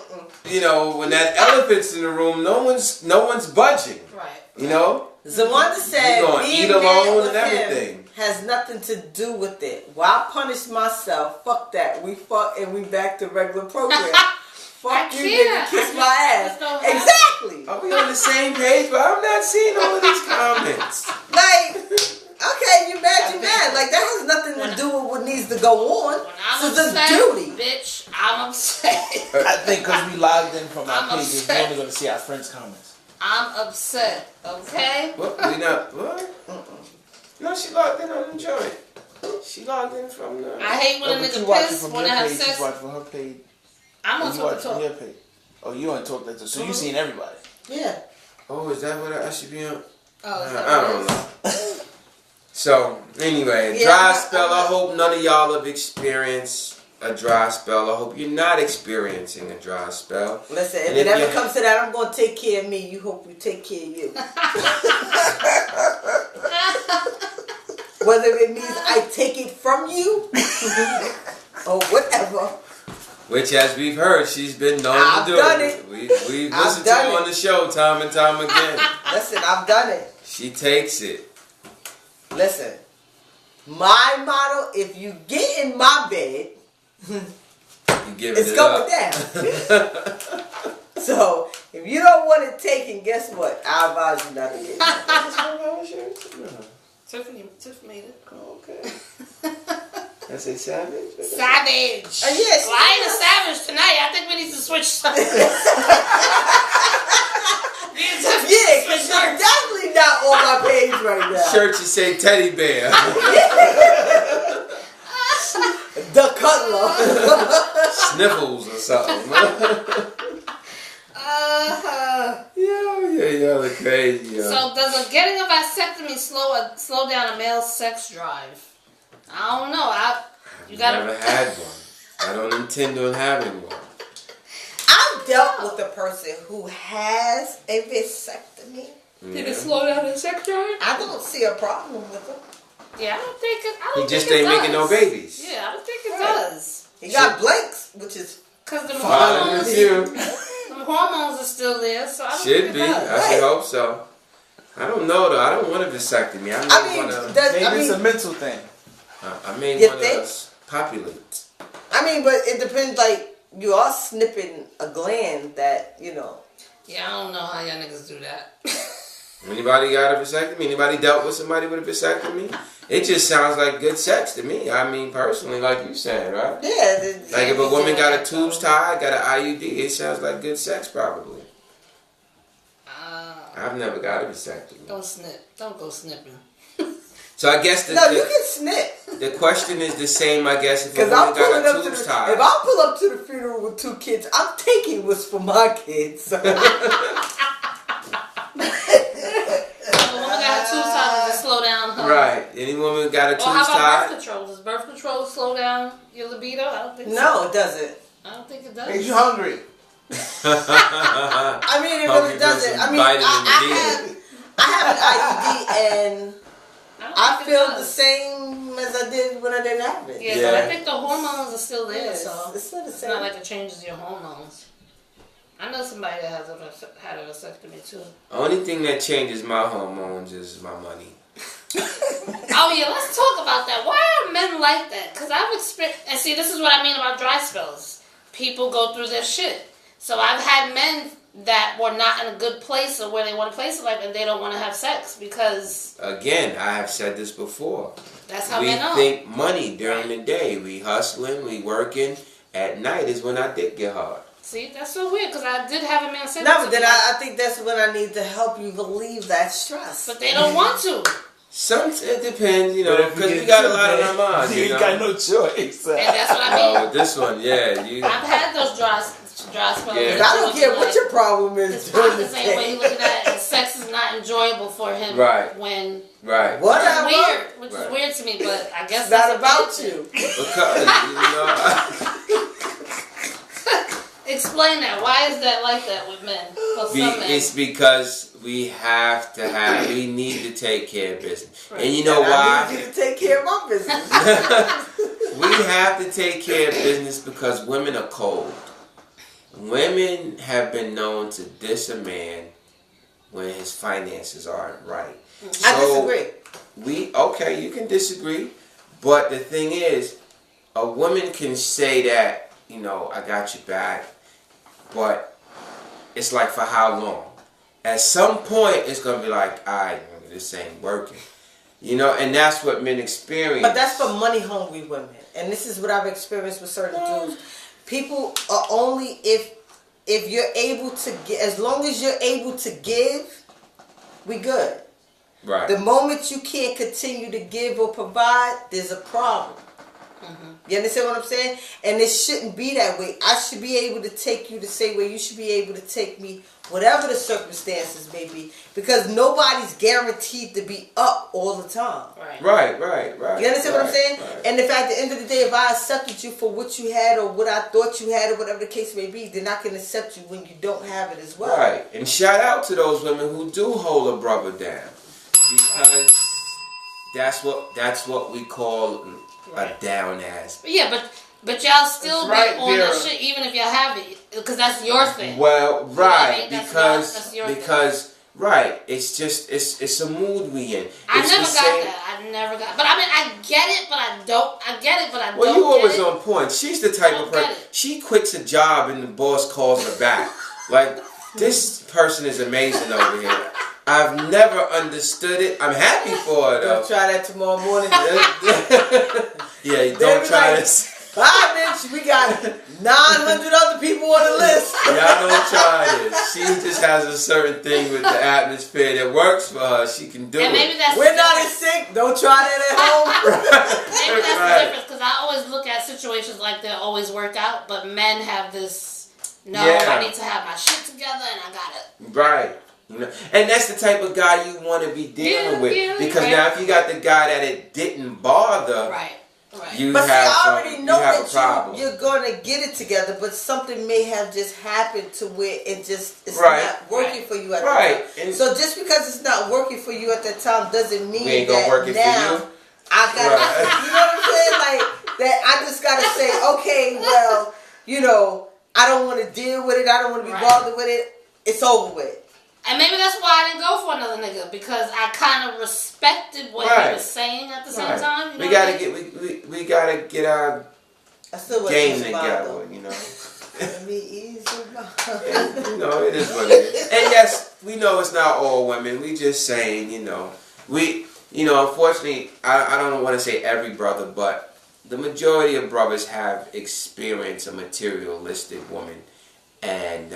when that elephant's in the room, no one's budging. Right. Zawanda said, you're gonna eat alone and everything. Has nothing to do with it. Why punish myself? Fuck that. We fuck and we back to regular program. Fuck you, nigga. Kiss my ass. Exactly. Are we on the same page? But I'm not seeing all of these comments. Like, okay, you mad. Like, that has nothing to do with what needs to go on. When I'm so upset, duty. bitch, I'm upset. I think because we logged in from our pages, we're only going to see our friends' comments. I'm upset, okay? What? We not, what? No, she logged in on the joint. She logged in from the... I hate when a nigga piss when I have sex. She's watching from her page. I'm on TalkDatTalk. From your page. Oh, you on TalkDatTalk. So you seen everybody. Yeah. Oh, is that what I should be on? Oh, I don't know. So, anyway, dry spell. I hope none of y'all have experienced a dry spell. I hope you're not experiencing a dry spell. Listen, if it ever comes to that, I'm going to take care of me. You hope you take care of you. Whether it means I take it from you or whatever. Which, as we've heard, she's been known to do. I've done it. We've listened to you on the show time and time again. Listen, I've done it. She takes it. Listen, my motto, if you get in my bed, you give it's it going up. down. So, if you don't want it taken, guess what? I advise you not to get it. Tiff made it. Oh, okay. That's a savage? Savage. Yes. Well, I ain't a savage tonight. I think we need to switch something. Yeah, because you're definitely not on my page right now. Church, you say teddy bear. The Cutler. Sniffles or something. Yeah, they're crazy. Yo. So does getting a vasectomy slow down a male's sex drive? I don't know. I've never had one. I don't intend on having one. I've dealt with a person who has a vasectomy. Did it slow down his sex drive? I don't see a problem with it. Yeah, I don't think it. He just ain't making no babies. Yeah, I don't think it does. He got blanks, which is because the hormones are still there, so I don't should think be. it does. I should hope so. I don't know though. I don't want a vasectomy. Maybe it's a mental thing. I may want to populate. I mean, but it depends. Like you are snipping a gland that you know. Yeah, I don't know how y'all niggas do that. Anybody got a vasectomy? Anybody dealt with somebody with a vasectomy? It just sounds like good sex to me. I mean, personally, like you said, right? Yeah. Like if a woman got a tubes tied, got an IUD, it sounds like good sex probably. I've never got a vasectomy. Don't snip. Don't go snipping. So I guess you can snip. The question is the same, I guess, if a woman got a tubes tied. If I pull up to the funeral with 2 kids, I'm taking what's for my kids. Slow down, huh? Right. Any woman got a tubes tied? Or how about birth control? Does birth control slow down your libido? I don't think so. No, it doesn't. I don't think it does. Makes you hungry. I mean, it really doesn't. I mean, I have an IUD and I feel the same as I did when I didn't have it. Yeah, but I think the hormones are still there, so it's still the same. It's not like it changes your hormones. I know somebody that has had a vasectomy too. Only thing that changes my hormones is my money. Oh yeah, let's talk about that. Why are men like that? Because I've experienced, and see, this is what I mean about dry spells. People go through their shit. So I've had men that were not in a good place or where they want a place in life, and they don't want to have sex because. Again, I have said this before. That's how men are. We think money during the day. We hustling, we working. At night is when our dick get hard. See, that's so weird because I did have a man say that. No, but then I think that's when I need to help you relieve that stress. But they don't want to. It depends, you know, because we got a lot on our minds. You ain't got no choice. And that's what I mean. Oh, this one, yeah. I've had those dry spells. Yeah. I don't care what your problem is. It's probably the same way you look at that, and sex is not enjoyable for him. Right. When. Right. Whatever. Which is weird to me, but I guess it's not about you. Because, you know. Explain that. Why is that like that with men? It's because we need to take care of business. Right. And you know why? I need you to take care of my business. We have to take care of business because women are cold. Women have been known to diss a man when his finances aren't right. I disagree. Okay, you can disagree. But the thing is, a woman can say that, you know, I got your back. But it's like for how long? At some point, it's going to be like, alright, this ain't working. You know, and that's what men experience. But that's for money-hungry women. And this is what I've experienced with certain dudes. People are only if you're able to give, as long as you're able to give, we good. Right. The moment you can't continue to give or provide, there's a problem. You understand what I'm saying? And it shouldn't be that way. I should be able to take you the same way you should be able to take me, whatever the circumstances may be, because nobody's guaranteed to be up all the time. Right. You understand what I'm saying? Right. And if at the end of the day, if I accepted you for what you had or what I thought you had or whatever the case may be, then I can accept you when you don't have it as well. Right. And shout out to those women who do hold a brother down, because that's what we call a down ass. Yeah, but y'all still be on that shit even if y'all have it, because that's your thing. Well, right, you know what I mean? because right, it's just it's a mood we in. I never got. But I mean, I get it, but I don't. I get it, but I don't. Well, you always on point. She's the type of person. She quits a job and the boss calls her back. Like, this person is amazing over here. I've never understood it. I'm happy for her, though. Don't try that tomorrow morning. Yeah, don't try this. Bye, bitch. We got 900 other people on the list. Y'all don't try this. She just has a certain thing with the atmosphere that works for her. She can do it. Maybe that's We're not as sick. Don't try that at home. Maybe that's the difference, because I always look at situations like they always work out, but men have this, I need to have my shit together and I got it. Right. You know, and that's the type of guy you want to be dealing with. Because now if you got the guy that it didn't bother, you but have I already know that you're going to get it together, but something may have just happened to where it's not working for you at that time. So just because it's not working for you at that time doesn't mean that now I got you know what I'm saying? Like, that I just got to say, okay, well, you know, I don't want to deal with it. I don't want to be bothered with it. It's over with. And maybe that's why I didn't go for another nigga, because I kind of respected what he was saying at the same time. You know we gotta get our game together, you know. Let me ease you know, it is what it is. And yes, we know it's not all women. We just saying, you know, unfortunately, I don't want to say every brother, but the majority of brothers have experienced a materialistic woman, and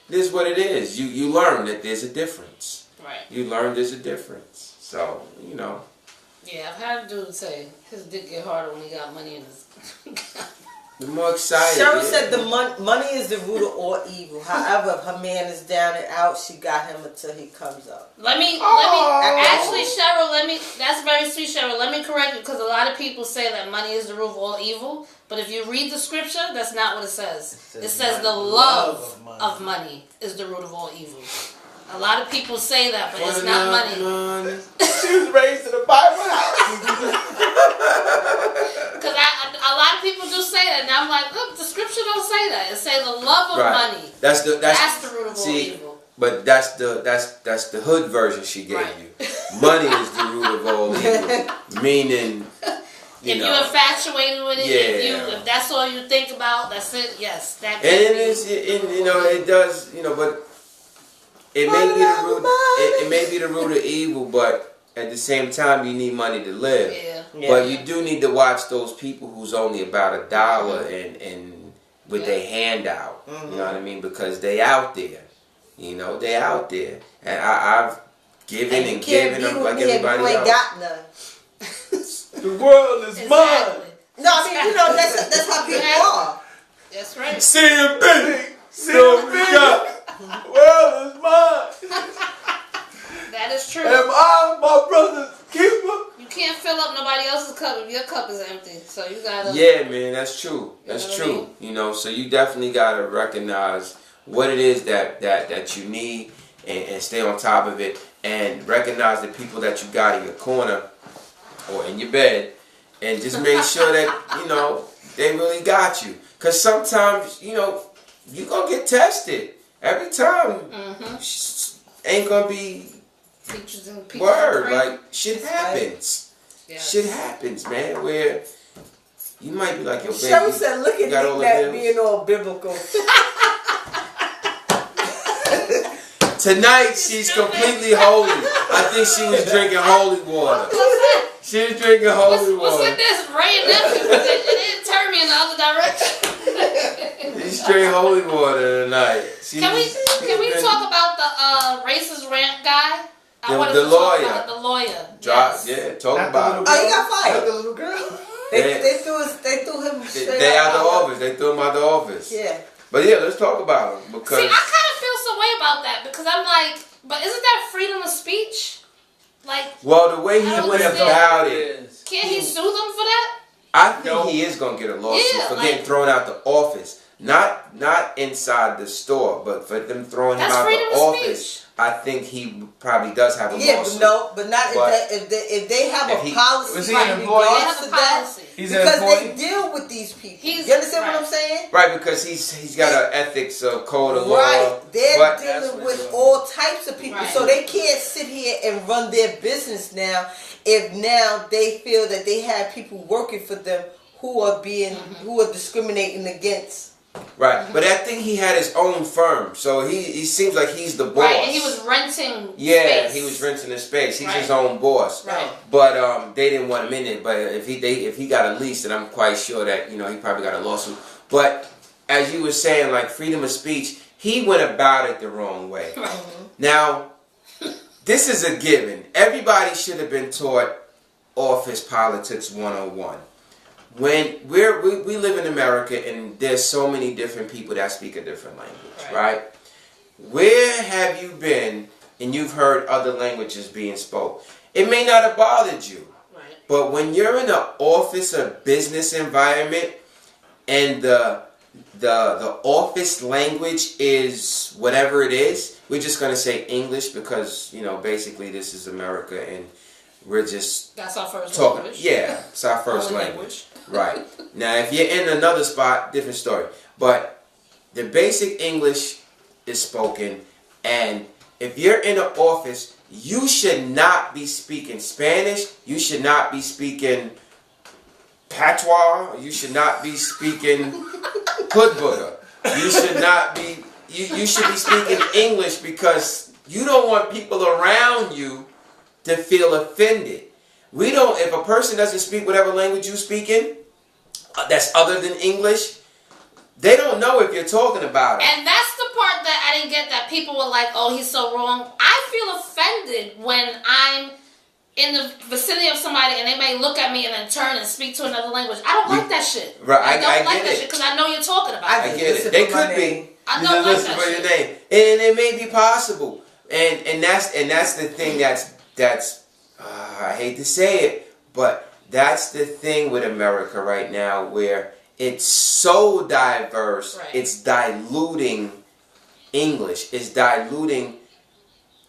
this is what it is. You learn that there's a difference. Right. You learn there's a difference. So, you know. Yeah, I've had a dude say his dick get harder when he got money in his... The more excited. Cheryl said the money is the root of all evil. However, if her man is down and out, she got him until he comes up. Actually, Cheryl, that's very sweet, Cheryl. Let me correct you, because a lot of people say that money is the root of all evil. But if you read the scripture, that's not what it says. It says the love of money is the root of all evil. A lot of people say that, but it's not money. She was raised in a Bible house. Because a lot of people do say that, and I'm like, look, the scripture don't say that. It say the love of money. That's the root of all evil. But that's the hood version she gave you. Money is the root of all evil, meaning. If you're infatuated with it, if that's all you think about, that's it. Yes, that. And it does, but it may be the root. It may be the root of evil, but at the same time, you need money to live. But you do need to watch those people who's only about $1 and with their hand out. You know what I mean? Because they out there. They out there, and I've given and given them like everybody else. You ain't got none. The world is mine. No, I mean, that's how people are. That's right. CMB. The world is mine. That is true. Am I my brother's keeper? You can't fill up nobody else's cup if your cup is empty. So you gotta. Yeah, man, that's true. That's true. I mean? So you definitely gotta recognize what it is that you need and stay on top of it, and recognize the people that you got in your corner or in your bed, and just make sure that, they really got you. Because sometimes, you're going to get tested. Every time ain't going to be word. Like, shit happens. Yeah. Shit happens, man, where you might be like, yo, baby. Cheryl said, look at that being all biblical. Tonight, she's completely holy. I think she was drinking holy water. She was drinking holy water. What's with this rain? It didn't turn me in the other direction. She's drinking holy water tonight. Can we talk about the racist rant guy? I wanted to talk about the lawyer. Talk about it. Oh, he got fired. Not the little girl. They threw him straight out the office. They threw him out the office. Yeah. But yeah, let's talk about him because. See, I kind of feel some way about that because I'm like, but isn't that freedom of speech? Like. Well, the way he went about it. Can't he sue them for that? I think he is gonna get a lawsuit for getting thrown out the office. Not inside the store, but for them throwing him out the office. I think he probably does have a lawsuit. But not if they have a policy. Was he an employee? Because they deal with these people. You understand what I'm saying? Right, because he's got an ethics code of law. Right, they're dealing with all types of people, so they can't sit here and run their business now. If now they feel that they have people working for them who are who are discriminating against. Right, but I think he had his own firm, so he seems like he's the boss. Right, and he was renting. Yeah, he was renting the space. He's his own boss. Right. But they didn't want him in it. But if he got a lease, then I'm quite sure that he probably got a lawsuit. But as you were saying, like freedom of speech, he went about it the wrong way. Right. Now, this is a given. Everybody should have been taught office politics 101. When we live in America and there's so many different people that speak a different language, right? Where have you been and you've heard other languages being spoke? It may not have bothered you, but when you're in an office or business environment and the office language is whatever it is, we're just going to say English because, basically this is America and we're just that's our first language. Yeah, it's our first language. Right. Now, if you're in another spot, different story. But the basic English is spoken, and if you're in an office, you should not be speaking Spanish. You should not be speaking patois. You should not be speaking hood. You should not be. You should be speaking English because you don't want people around you to feel offended. We don't. If a person doesn't speak whatever language you speak in, that's other than English, they don't know if you're talking about it. And that's the part that I didn't get. That people were like, "Oh, he's so wrong." I feel offended when I'm in the vicinity of somebody and they may look at me and then turn and speak to another language. I don't like that shit. Right. I don't like that shit because I know you're talking about it. I get it. They could be. I don't like that for shit. Your name, and it may be possible. And that's the thing that's I hate to say it, but that's the thing with America right now, where it's so diverse, it's diluting English, it's diluting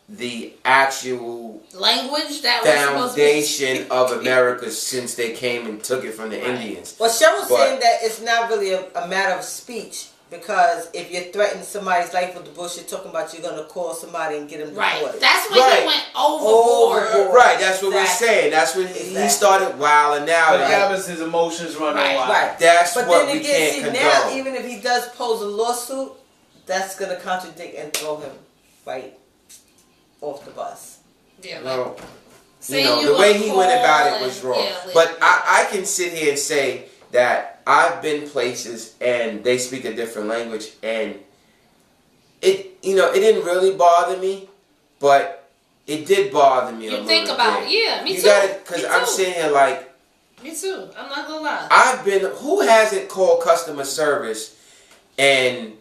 the actual language that foundation of America since they came and took it from the Indians. Well, Cheryl's saying that it's not really a matter of speech. Because if you're threatening somebody's life with the bullshit talking about, you're going to call somebody and get them deported. Right. That's when he went overboard. Right. That's what we're saying. That's when he started wilding out. But that was his emotions running wild. Right. That's but what then we again, can't condone. now, even if he does pose a lawsuit, that's going to contradict and throw him right off the bus. Yeah. Well, the way he went about it was wrong. But I can sit here and say that I've been places and they speak a different language and it didn't really bother me, but it did bother me a little bit. You think about it. Yeah, me too. Because I'm sitting here like... Me too. I'm not gonna lie. Who hasn't called customer service and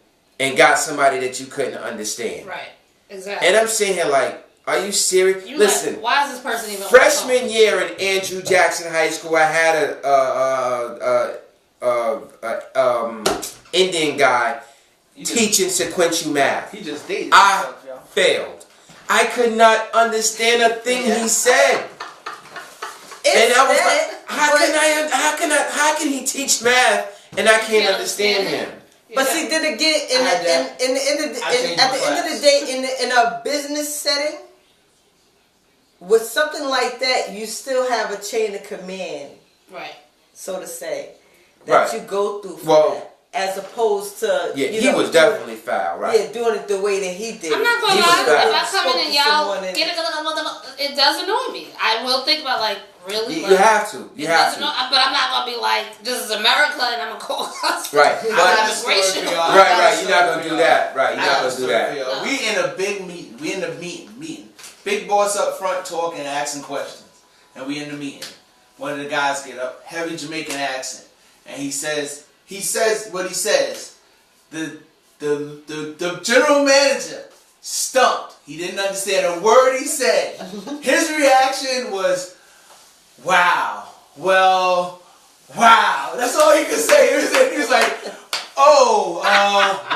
got somebody that you couldn't understand? Right. Exactly. And I'm sitting here like, are you serious? Listen, like, why is this person even freshman year in Andrew Jackson High School, I had a Indian guy teaching sequential math. He just dated I failed. I could not understand a thing he said. And I was like, how can he teach math and I can't understand him? But see, then again, at the end of the day, in a business setting, with something like that, you still have a chain of command, right? So to say, that you go through for that, as opposed to he was definitely foul, right? Yeah, doing it the way that he did. I'm not gonna lie. If I come in and y'all it does annoy me. I will think about like. Really? You have to. You have to. But I'm not gonna be like, this is America, and I'm gonna call us. Right. Immigration. Right. You're not gonna do that. Right. You're not gonna do that. We in a big meeting. We end up meeting. big boss up front talking and asking questions. And we in the meeting. One of the guys get up, heavy Jamaican accent. And he says what he says. The general manager stumped. He didn't understand a word he said. His reaction was, wow. Well, wow. That's all he could say. He was like, oh,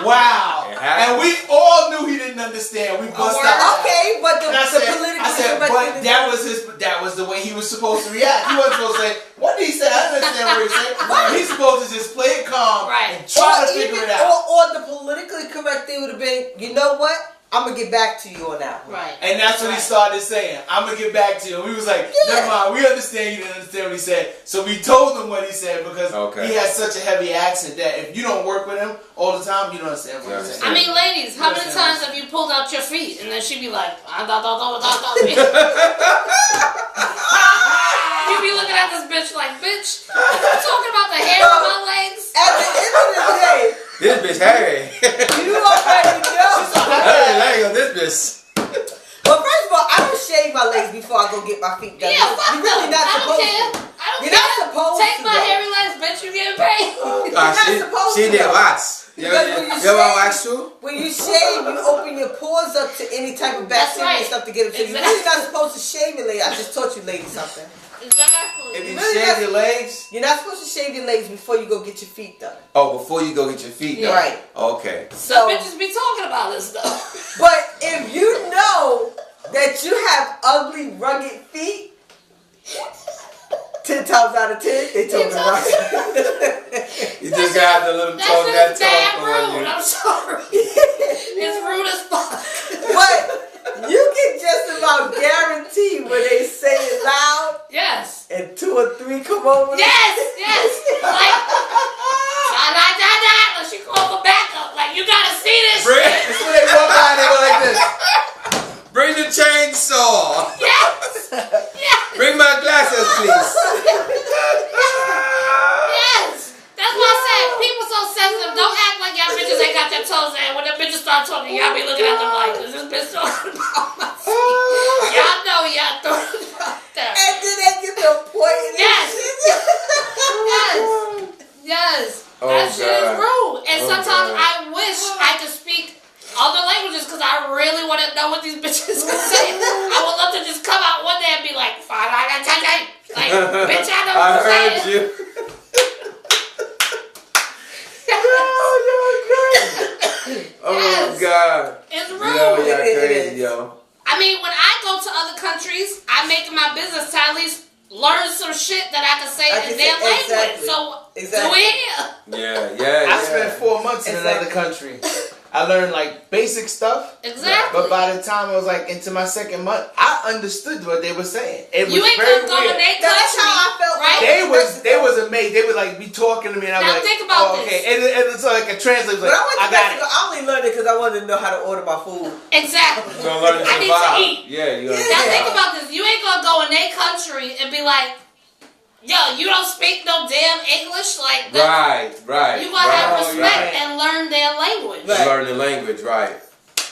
wow. And we all knew he didn't understand. We bust out. Okay, but the political. But that was the way he was supposed to react. He wasn't supposed to say, what did he say? I don't understand what he said. He's supposed to just play it calm and try to figure it out. Or the politically correct thing would have been, you know what? I'm going to get back to you on that one. Right. And that's what he started saying. I'm going to get back to you. And we was like, never mind. We understand you didn't understand what he said. So we told him what he said because he has such a heavy accent that if you don't work with him all the time, you don't understand what he's saying. I mean, ladies, how many times have you pulled out your feet and then she'd be like, you be looking at this bitch like, bitch, you talking about the hair on my legs? At the end of the day, this bitch hairy. You already know. Hey, this bitch. Well, first of all, I don't shave my legs before I go get my feet done. Yeah, fuck You're really not supposed to. You're not supposed to. Take my hairy legs, bitch. You getting paid? You're not supposed to. She did wax. You want wax too? When you shave, you open your pores up to any type of bacteria and stuff to get them. So you're really not supposed to shave your legs. I just taught you ladies something. Exactly. If you shave your legs, you're not supposed to shave your legs before you go get your feet done. Oh, before you go get your feet done. Right. Okay. So bitches be talking about this stuff. But if you know that you have ugly, rugged feet, 10 times out of 10, they talking about it. You just got the little talk that talk on you. I'm sorry. It's rude as fuck. But you can just about guarantee when they say it loud. Yes. And 2 or 3 come over. Yes. Like, da. She call for backup. Like, you gotta see this shit. That's when they walk out, they go like this. Bring the chainsaw. Yes. Bring my glasses, please. Yes. That's why I said people so sensitive. Don't act like y'all bitches ain't got their toes in. When the bitches start talking, y'all be looking at them like, is this bitch talking about my feet? Y'all know y'all throwing it out there. And then they get the point. Yes. That shit is rude. And sometimes I wish I could speak other languages because I really want to know what these bitches can say. I would love to just come out one day and be like, like, bitch, I know what you're saying. I heard you. Oh God. It's rude. Yo, y'all crazy, yo. I mean, when I go to other countries, I make it my business to at least learn some shit that I can say in their language. So do it here. Yeah. I spent 4 months in another country. I learned like basic stuff. Exactly. But by the time I was like into my 2nd month, I understood what they were saying. It was you ain't very gonna go weird. to their country. That's how I felt. Right? They was amazed. They would like be talking to me, and I was like, think about this. Okay. And it's like a translator was like, I got it. I only learned it because I wanted to know how to order my food. Exactly. You're gonna learn to survive. I need to eat. Yeah. Now think about this. You ain't gonna go in their country and be like, yo, you don't speak no damn English? Like, right. You gotta have respect and learn their language. Learn the language, right.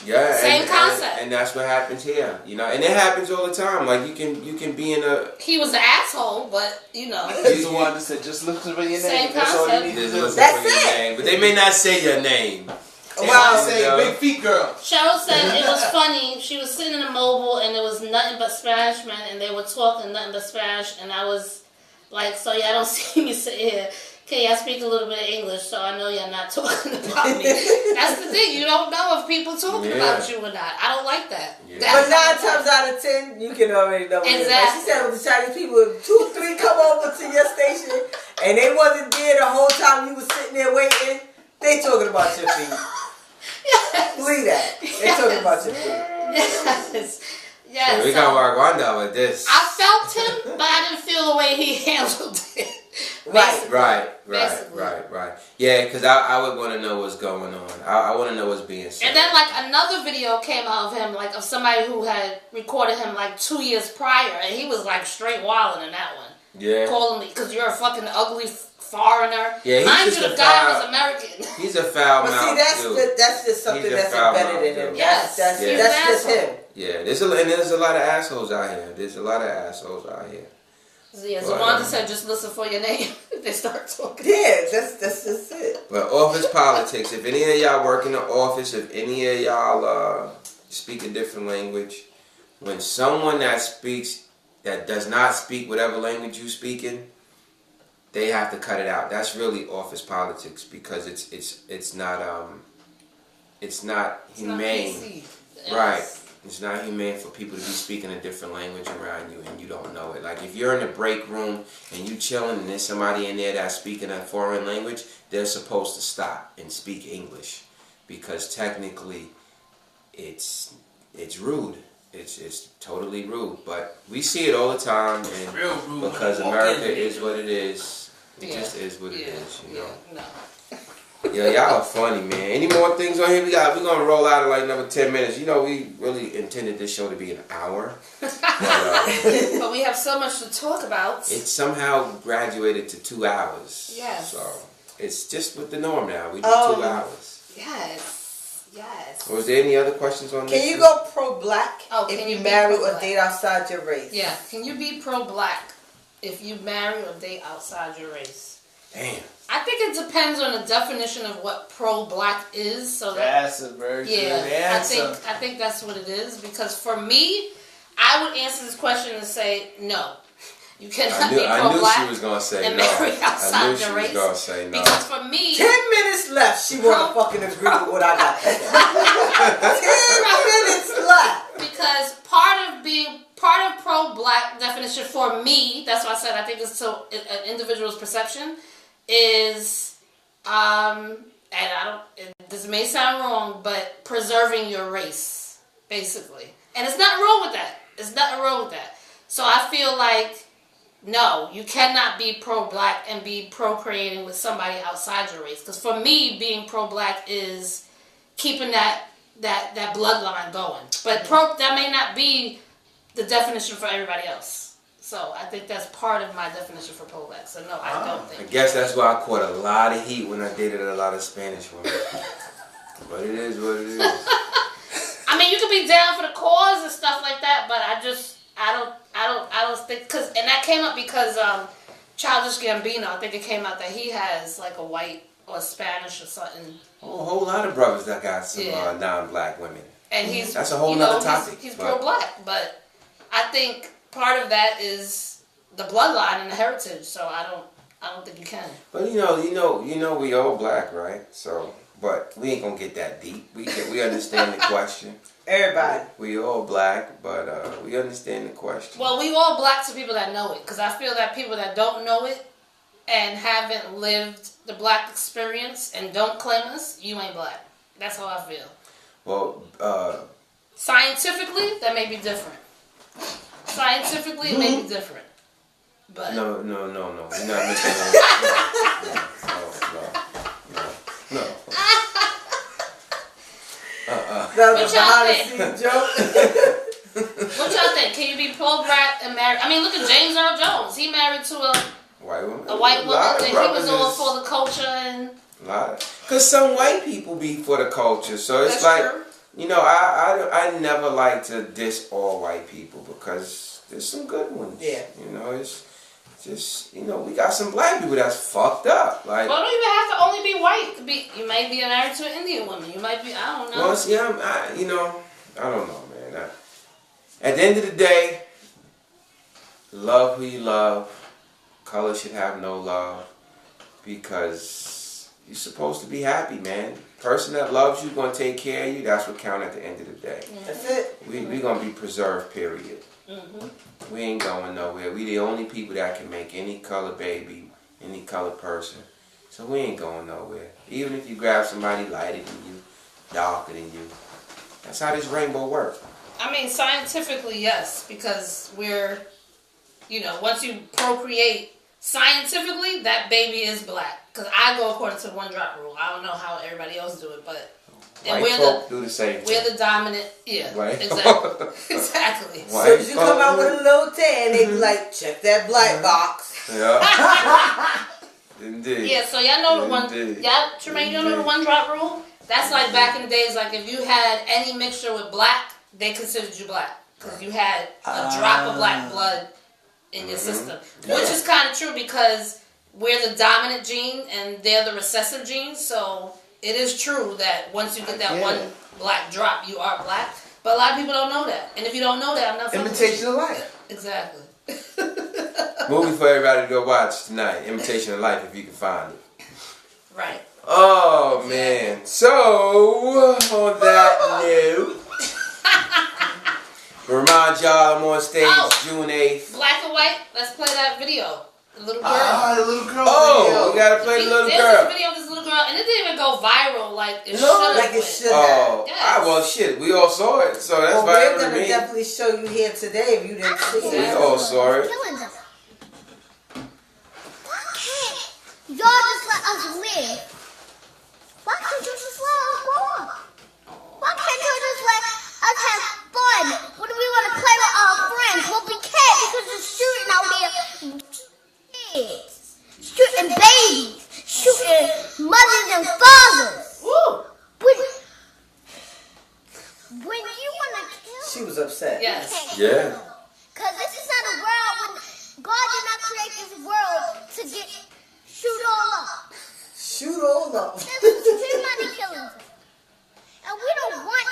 Yeah. Same concept. And that's what happens here. You know, and it happens all the time. Like you can be in a... He was an asshole, but, you know. He's the one that said, just look for your name. Same That's all you need to do. That's it. Name. But they may not say your name. Well, say big feet girl. Cheryl said it was funny. She was sitting in a mobile and it was nothing but Spanish men and they were talking nothing but Spanish and I was like, so y'all don't see me sit here. Okay, I speak a little bit of English, so I know y'all not talking about me. That's the thing. You don't know if people talking about you or not. I don't like that. Yeah. But 9 times out of 10, you can already know. Exactly. Like she said with the Chinese people, if 2 or 3 come over to your station and they wasn't there the whole time you was sitting there waiting, they talking about your feet. Yes. Believe that. They talking about your feet. Yes. Yes. So we got Wagwanda with this. I felt him, but I didn't feel the way he handled it. Right. Yeah, because I would want to know what's going on. I want to know what's being said. And then, like, another video came out of him, like, of somebody who had recorded him, like, 2 years prior, and he was, like, straight wilding in that one. Yeah. Calling me, because you're a fucking ugly foreigner. Yeah, mind you, the guy was American. He's a foul mouth. See, that's just something that's embedded in him. Yes, that's just him. Yeah, there's a lot of assholes out here. There's a lot of assholes out here. Yeah, Zawanda said, just listen for your name if they start talking. Yeah, that's just it. But office politics, if any of y'all work in the office, if any of y'all speak a different language, when someone that does not speak whatever language you speaking, they have to cut it out. That's really office politics because it's not humane. Right. It's not humane for people to be speaking a different language around you and you don't know it. Like if you're in the break room and you chilling and there's somebody in there that's speaking a foreign language, they're supposed to stop and speak English because technically it's rude. It's totally rude. But we see it all the time and real rude because America is what it is. It just is what it is, you know. No. Yeah, y'all are funny, man. Any more things on here? We're gonna roll out in like another 10 minutes. You know, we really intended this show to be an hour. But we have so much to talk about. It somehow graduated to 2 hours. Yes. So it's just with the norm now. We do 2 hours. Yes. Was there any other questions on this? Can you go pro-black if you marry or pro-black? date outside your race? Yeah. Can you be pro-black if you marry or date outside your race? Damn. I think it depends on the definition of what pro-black is. So that's a very good answer. I think that's what it is because for me, I would answer this question and say no. You cannot be pro-black. I knew she was gonna say and no. marry outside your race. I knew she was gonna say no. Because for me, 10 minutes left. She wanna fucking agree with what I got to say. 10 minutes left. Because part of pro-black definition for me, that's why I said I think it's so an individual's perception is, this may sound wrong, but preserving your race, basically. And it's nothing wrong with that. It's nothing wrong with that. So I feel like, no, you cannot be pro-black and be procreating with somebody outside your race. Because for me, being pro-black is keeping that bloodline going. But that may not be the definition for everybody else. So I think that's part of my definition for pro-black. So no, I don't think. I guess that's why I caught a lot of heat when I dated a lot of Spanish women. But it is what it is. I mean, you could be down for the cause and stuff like that, but I don't think and that came up because Childish Gambino. I think it came out that he has like a white or Spanish or something. Oh, a whole lot of brothers that got some non-black women. And that's a whole nother topic. He's pro-black, but I think part of that is the bloodline and the heritage. So I don't think you can. But you know, we all black, right? So, but we ain't gonna get that deep. We understand the question. Everybody. We all black, but we understand the question. Well, we all black to people that know it, because I feel that people that don't know it and haven't lived the black experience and don't claim us, you ain't black. That's how I feel. Well, scientifically, that may be different. Scientifically, it may be different. But no. You're not making no. That was a behind-the-scenes joke. What y'all think? Can you be pro-black and married? I mean, look at James Earl Jones. He married to a white woman. And he was all for the culture and. Because some white people be for the culture, so it's true. You know, I never like to diss all white people because there's some good ones. Yeah. You know, it's just, you know, we got some black people that's fucked up. Like, well, don't even have to only be white. You might be married to an Indian woman. You might be, I don't know. Well, see, I don't know, man. At the end of the day, love who you love. Color should have no love because you're supposed to be happy, man. Person that loves you, gonna take care of you. That's what counts at the end of the day. Mm-hmm. That's it. We gonna be preserved. Period. Mm-hmm. We ain't going nowhere. We the only people that can make any color baby, any color person. So we ain't going nowhere. Even if you grab somebody lighter than you, darker than you. That's how this rainbow works. I mean, scientifically, yes, because we're, once you procreate scientifically, that baby is black. Because I go according to the one drop rule. I don't know how everybody else do it, but white folk do the same thing. We're the dominant, right? Exactly. Exactly. So if you come out with a little tan, they be like, check that black box. Yeah. Indeed. Yeah, so y'all know the one. Y'all, Tremaine, you know the one drop rule? That's like back in the days, like if you had any mixture with black, they considered you black. Because you had a drop of black blood in your system. Which is kind of true because we're the dominant gene and they're the recessive gene. So it is true that once you get that one black drop, you are black. But a lot of people don't know that. And if you don't know that, I'm not fucking with you. Imitation of Life. Exactly. Movie for everybody to go watch tonight. Imitation of Life, if you can find it. Right. Oh, man. So, on that note, remind y'all I'm on stage June 8th. Black and white, let's play that video. The little girl. The little girl. Oh, we gotta play the little girl. There's a video of this little girl, and it didn't even go viral like it should have. Like it should have. Yes. Well, shit, we all saw it, so that's we're viral to gonna me. definitely show you here today if you didn't see it. We all saw it. Y'all just let us live. Why can't you just let us grow up? Why can't you just let us have fun when we want to play with our friends? Well, we can't because they're shooting out here. Kids, shooting babies, shooting mothers and fathers. Woo! When you want to kill, She was upset. Yes. Yeah. because this is not a world when God did not create this world to get shoot all up. Shoot all up. There's too many killings. And we don't want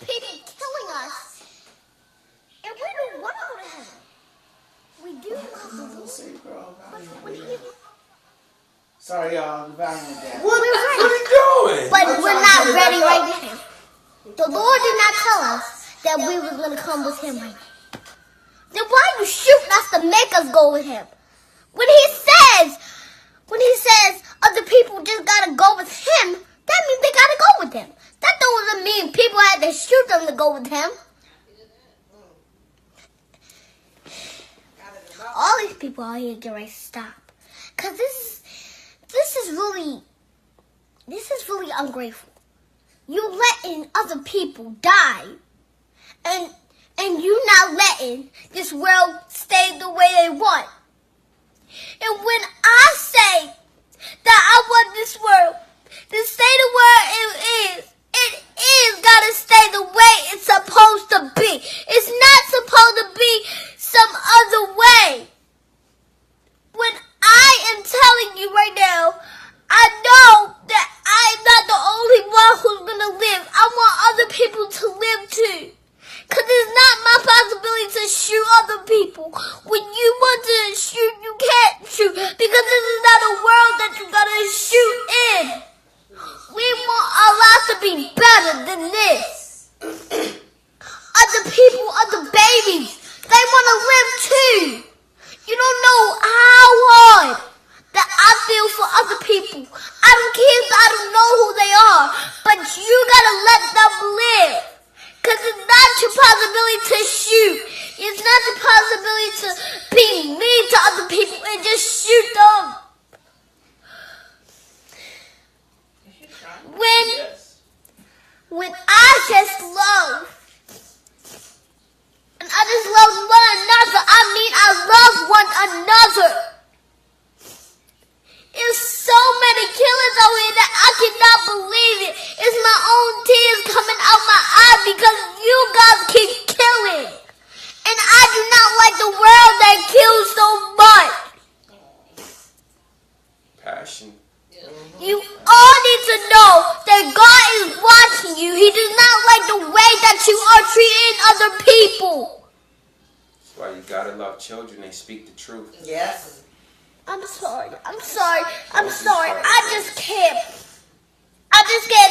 people killing us. And we don't want to go to heaven. We do love them. Sorry, y'all. The volume went down. What are you doing? But we're not ready right now. The Lord did not tell us that we were going to come with him right now. Then why are you shooting us to make us go with him? When he says other people just got to go with him, that means they got to go with him. That doesn't mean people had to shoot them to go with him. All these people out here get ready to stop. Because this is really ungrateful. You letting other people die. And you not letting this world stay the way they want. And when I say that I want this world to stay the way it is gotta stay the way it's supposed to be. It's not supposed to be some other way. When I am telling you right now, I know that I'm not the only one who's gonna live. I want other people to live too. Because it's not my possibility to shoot other people. When you want to shoot, you can't shoot. Because this is not a world that you gotta shoot in. We want our lives to be better than this. Other people, other babies, they want to live too. You don't know how hard that I feel for other people. I don't care if I don't know who they are. But you gotta let them live. Because it's not your possibility to shoot. It's not the possibility to be mean to other people and just shoot them. When I just love, and I just love one another, I mean I love one another. There's so many killers out here that I cannot believe it. It's my own tears coming out my eye because you guys keep killing. And I do not like the world that kills so much. Passion. You all need to know that God is watching you. He does not like the way that you are treating other people. That's why you gotta love children. They speak the truth. Yes. I'm sorry. I just can't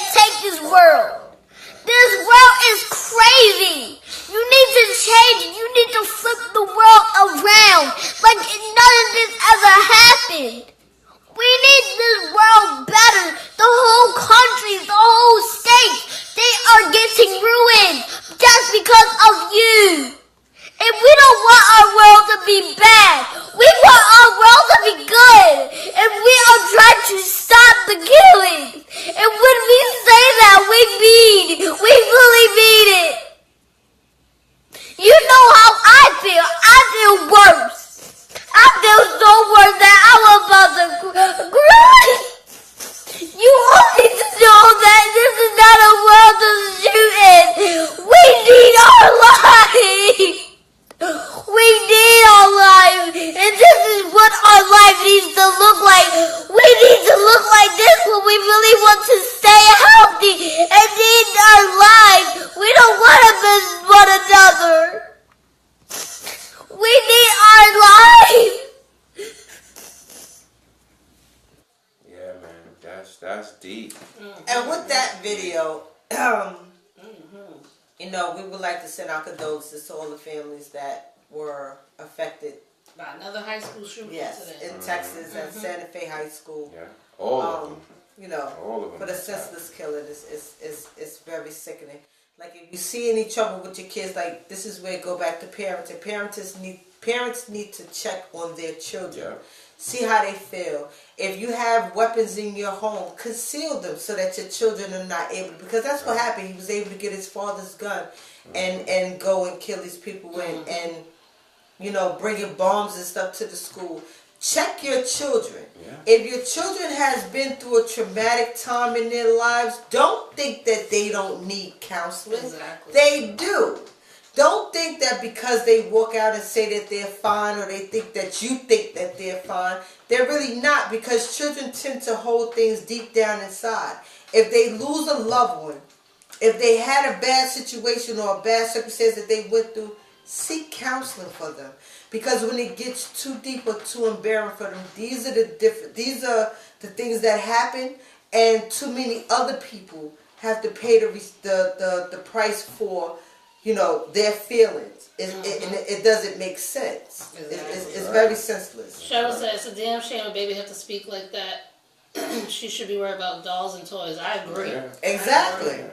take this world. This world is crazy. You need to change it. You need to flip the world around like none of this ever happened. We need this world better. The whole country, the whole state, they are getting ruined just because of you. And we don't want our world to be bad. We want our world to be good. And we are trying to stop the killing. And when we say that, we really mean it. You know how I feel. I feel worse. I feel so worse that I'm about to You know, we would like to send our condolences to all the families that were affected by another high school shooting incident. In Texas at Santa Fe High School. Yeah, all of them. You know, all of them. For the senseless killing, it's very sickening. Like if you see any trouble with your kids, like this is where it go back to parenting. Parents need to check on their children. Yeah. See how they feel. If you have weapons in your home, conceal them so that your children are not able to, because that's what happened. He was able to get his father's gun and go and kill these people and you know, bringing bombs and stuff to the school. Check your children. Yeah. If your children has been through a traumatic time in their lives, don't think that they don't need counseling. Exactly. They do. Don't think that because they walk out and say that they're fine, or they think that you think that they're fine. They're really not, because children tend to hold things deep down inside. If they lose a loved one, if they had a bad situation or a bad circumstance that they went through, seek counseling for them. Because when it gets too deep or too embarrassing for them, these are the things that happen, and too many other people have to pay the price for, you know, their feelings. It doesn't make sense. Exactly. It's very senseless. Cheryl said it's a damn shame a baby have to speak like that. She should be worried about dolls and toys. I agree. Yeah. Exactly.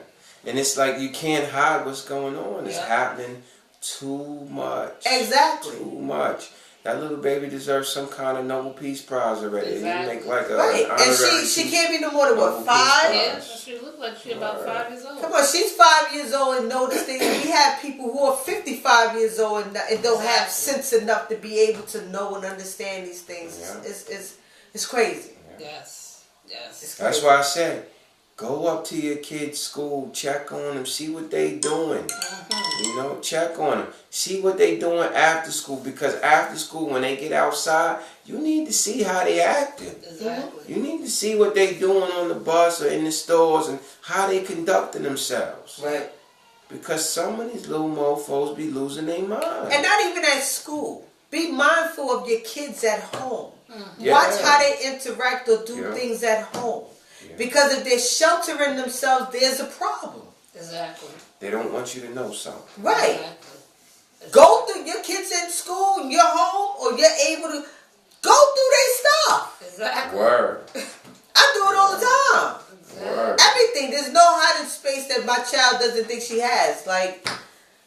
And it's like you can't hide what's going on. It's happening too much. Exactly. Too much. That little baby deserves some kind of Nobel Peace Prize already. Exactly. You make like a and she can't be no more than what, 5? Yeah, she looked like she's about 5 years old. Come on, she's 5 years old and know this thing. We have people who are 55 years old and don't have sense enough to be able to know and understand these things. Yeah. It's crazy. Yeah. Yes. That's why I said, go up to your kid's school, check on them, see what they doing. You know, check on them. See what they doing after school, because after school, when they get outside, you need to see how they acting. Exactly. You need to see what they doing on the bus or in the stores and how they conducting themselves. Right. Because some of these little mofos be losing their mind. And not even at school. Be mindful of your kids at home. Yeah. Watch how they interact or do things at home. Yeah. Because if they're sheltering themselves, there's a problem. Exactly. They don't want you to know something. Right. Exactly. Go through your kids in school, and you're home, or you're able to go through their stuff. Exactly. Word. I do it all the time. Word. Everything. There's no hiding space that my child doesn't think she has. Like,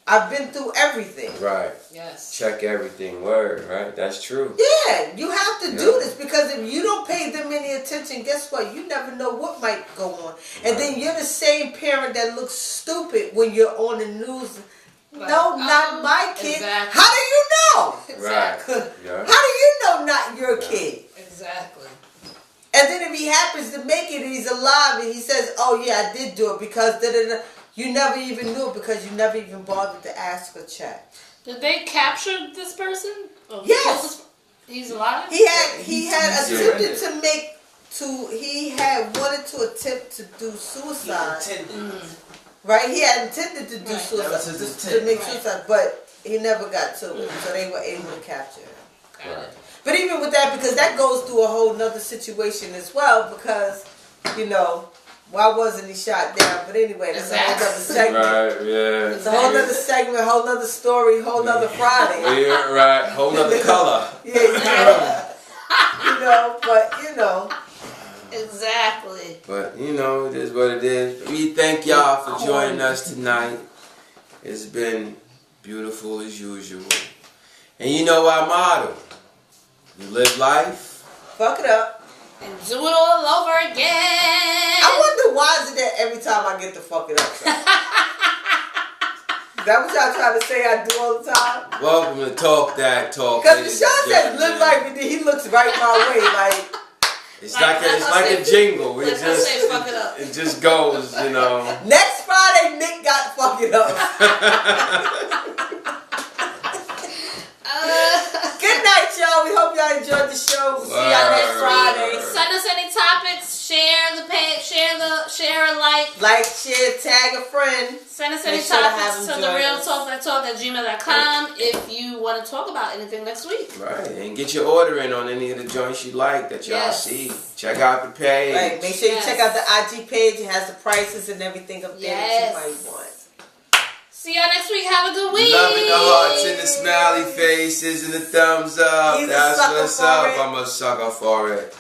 I've been through everything. Right. Yes. Check everything. Word. Right. That's true. Yeah. You have to do this, because if you don't pay them any attention, guess what? You never know what might go on. And then you're the same parent that looks stupid when you're on the news. Right. No, not my kid. Exactly. How do you know? Exactly. Right. Yeah. How do you know not your kid? Exactly. And then if he happens to make it and he's alive and he says, oh yeah, I did do it because da-da-da, you never even knew it because you never even bothered to ask or check. Did they capture this person? Yes. He's alive? He had attempted to make, he had wanted to attempt to do suicide. Right? He had intended to do suicide, to make suicide, but he never got to it. So they were able to capture him. Got it. But even with that, because that goes through a whole nother situation as well, because, you know, why wasn't he shot down? But anyway, that's a whole nother segment. Right, yeah. It's a whole nother segment, whole nother story, whole nother Friday. Yeah, right. Whole nother color. Yeah. You know, but, you know. Exactly. But, you know, it is what it is. We thank y'all for joining us tonight. It's been beautiful as usual. And you know our motto. You live life. Fuck it up. And do it all over again. I wonder why is it that every time I get to fuck it up? Is that what y'all trying to say I do all the time? Welcome to Talk That Talk. Because Deshaun says live life and then he looks right my way like... It's like a jingle. Let's say fuck it up. It just goes, you know. Next Friday, Nick got fuck it up. Good night, y'all. We hope y'all enjoyed the show. We'll see y'all next Friday. Send us any topics. Share the page. Share a like. Like, share, tag a friend. in. Send us any topics to therealtalkthattalk@gmail.com if you want to talk about anything next week. Right, and get your order in on any of the joints you like that y'all see. Check out the page. Right, make sure you check out the IG page. It has the prices and everything up there that you might want. See y'all next week. Have a good week. Loving the hearts and the smiley faces and the thumbs up. That's what's up. I'm a sucker for it.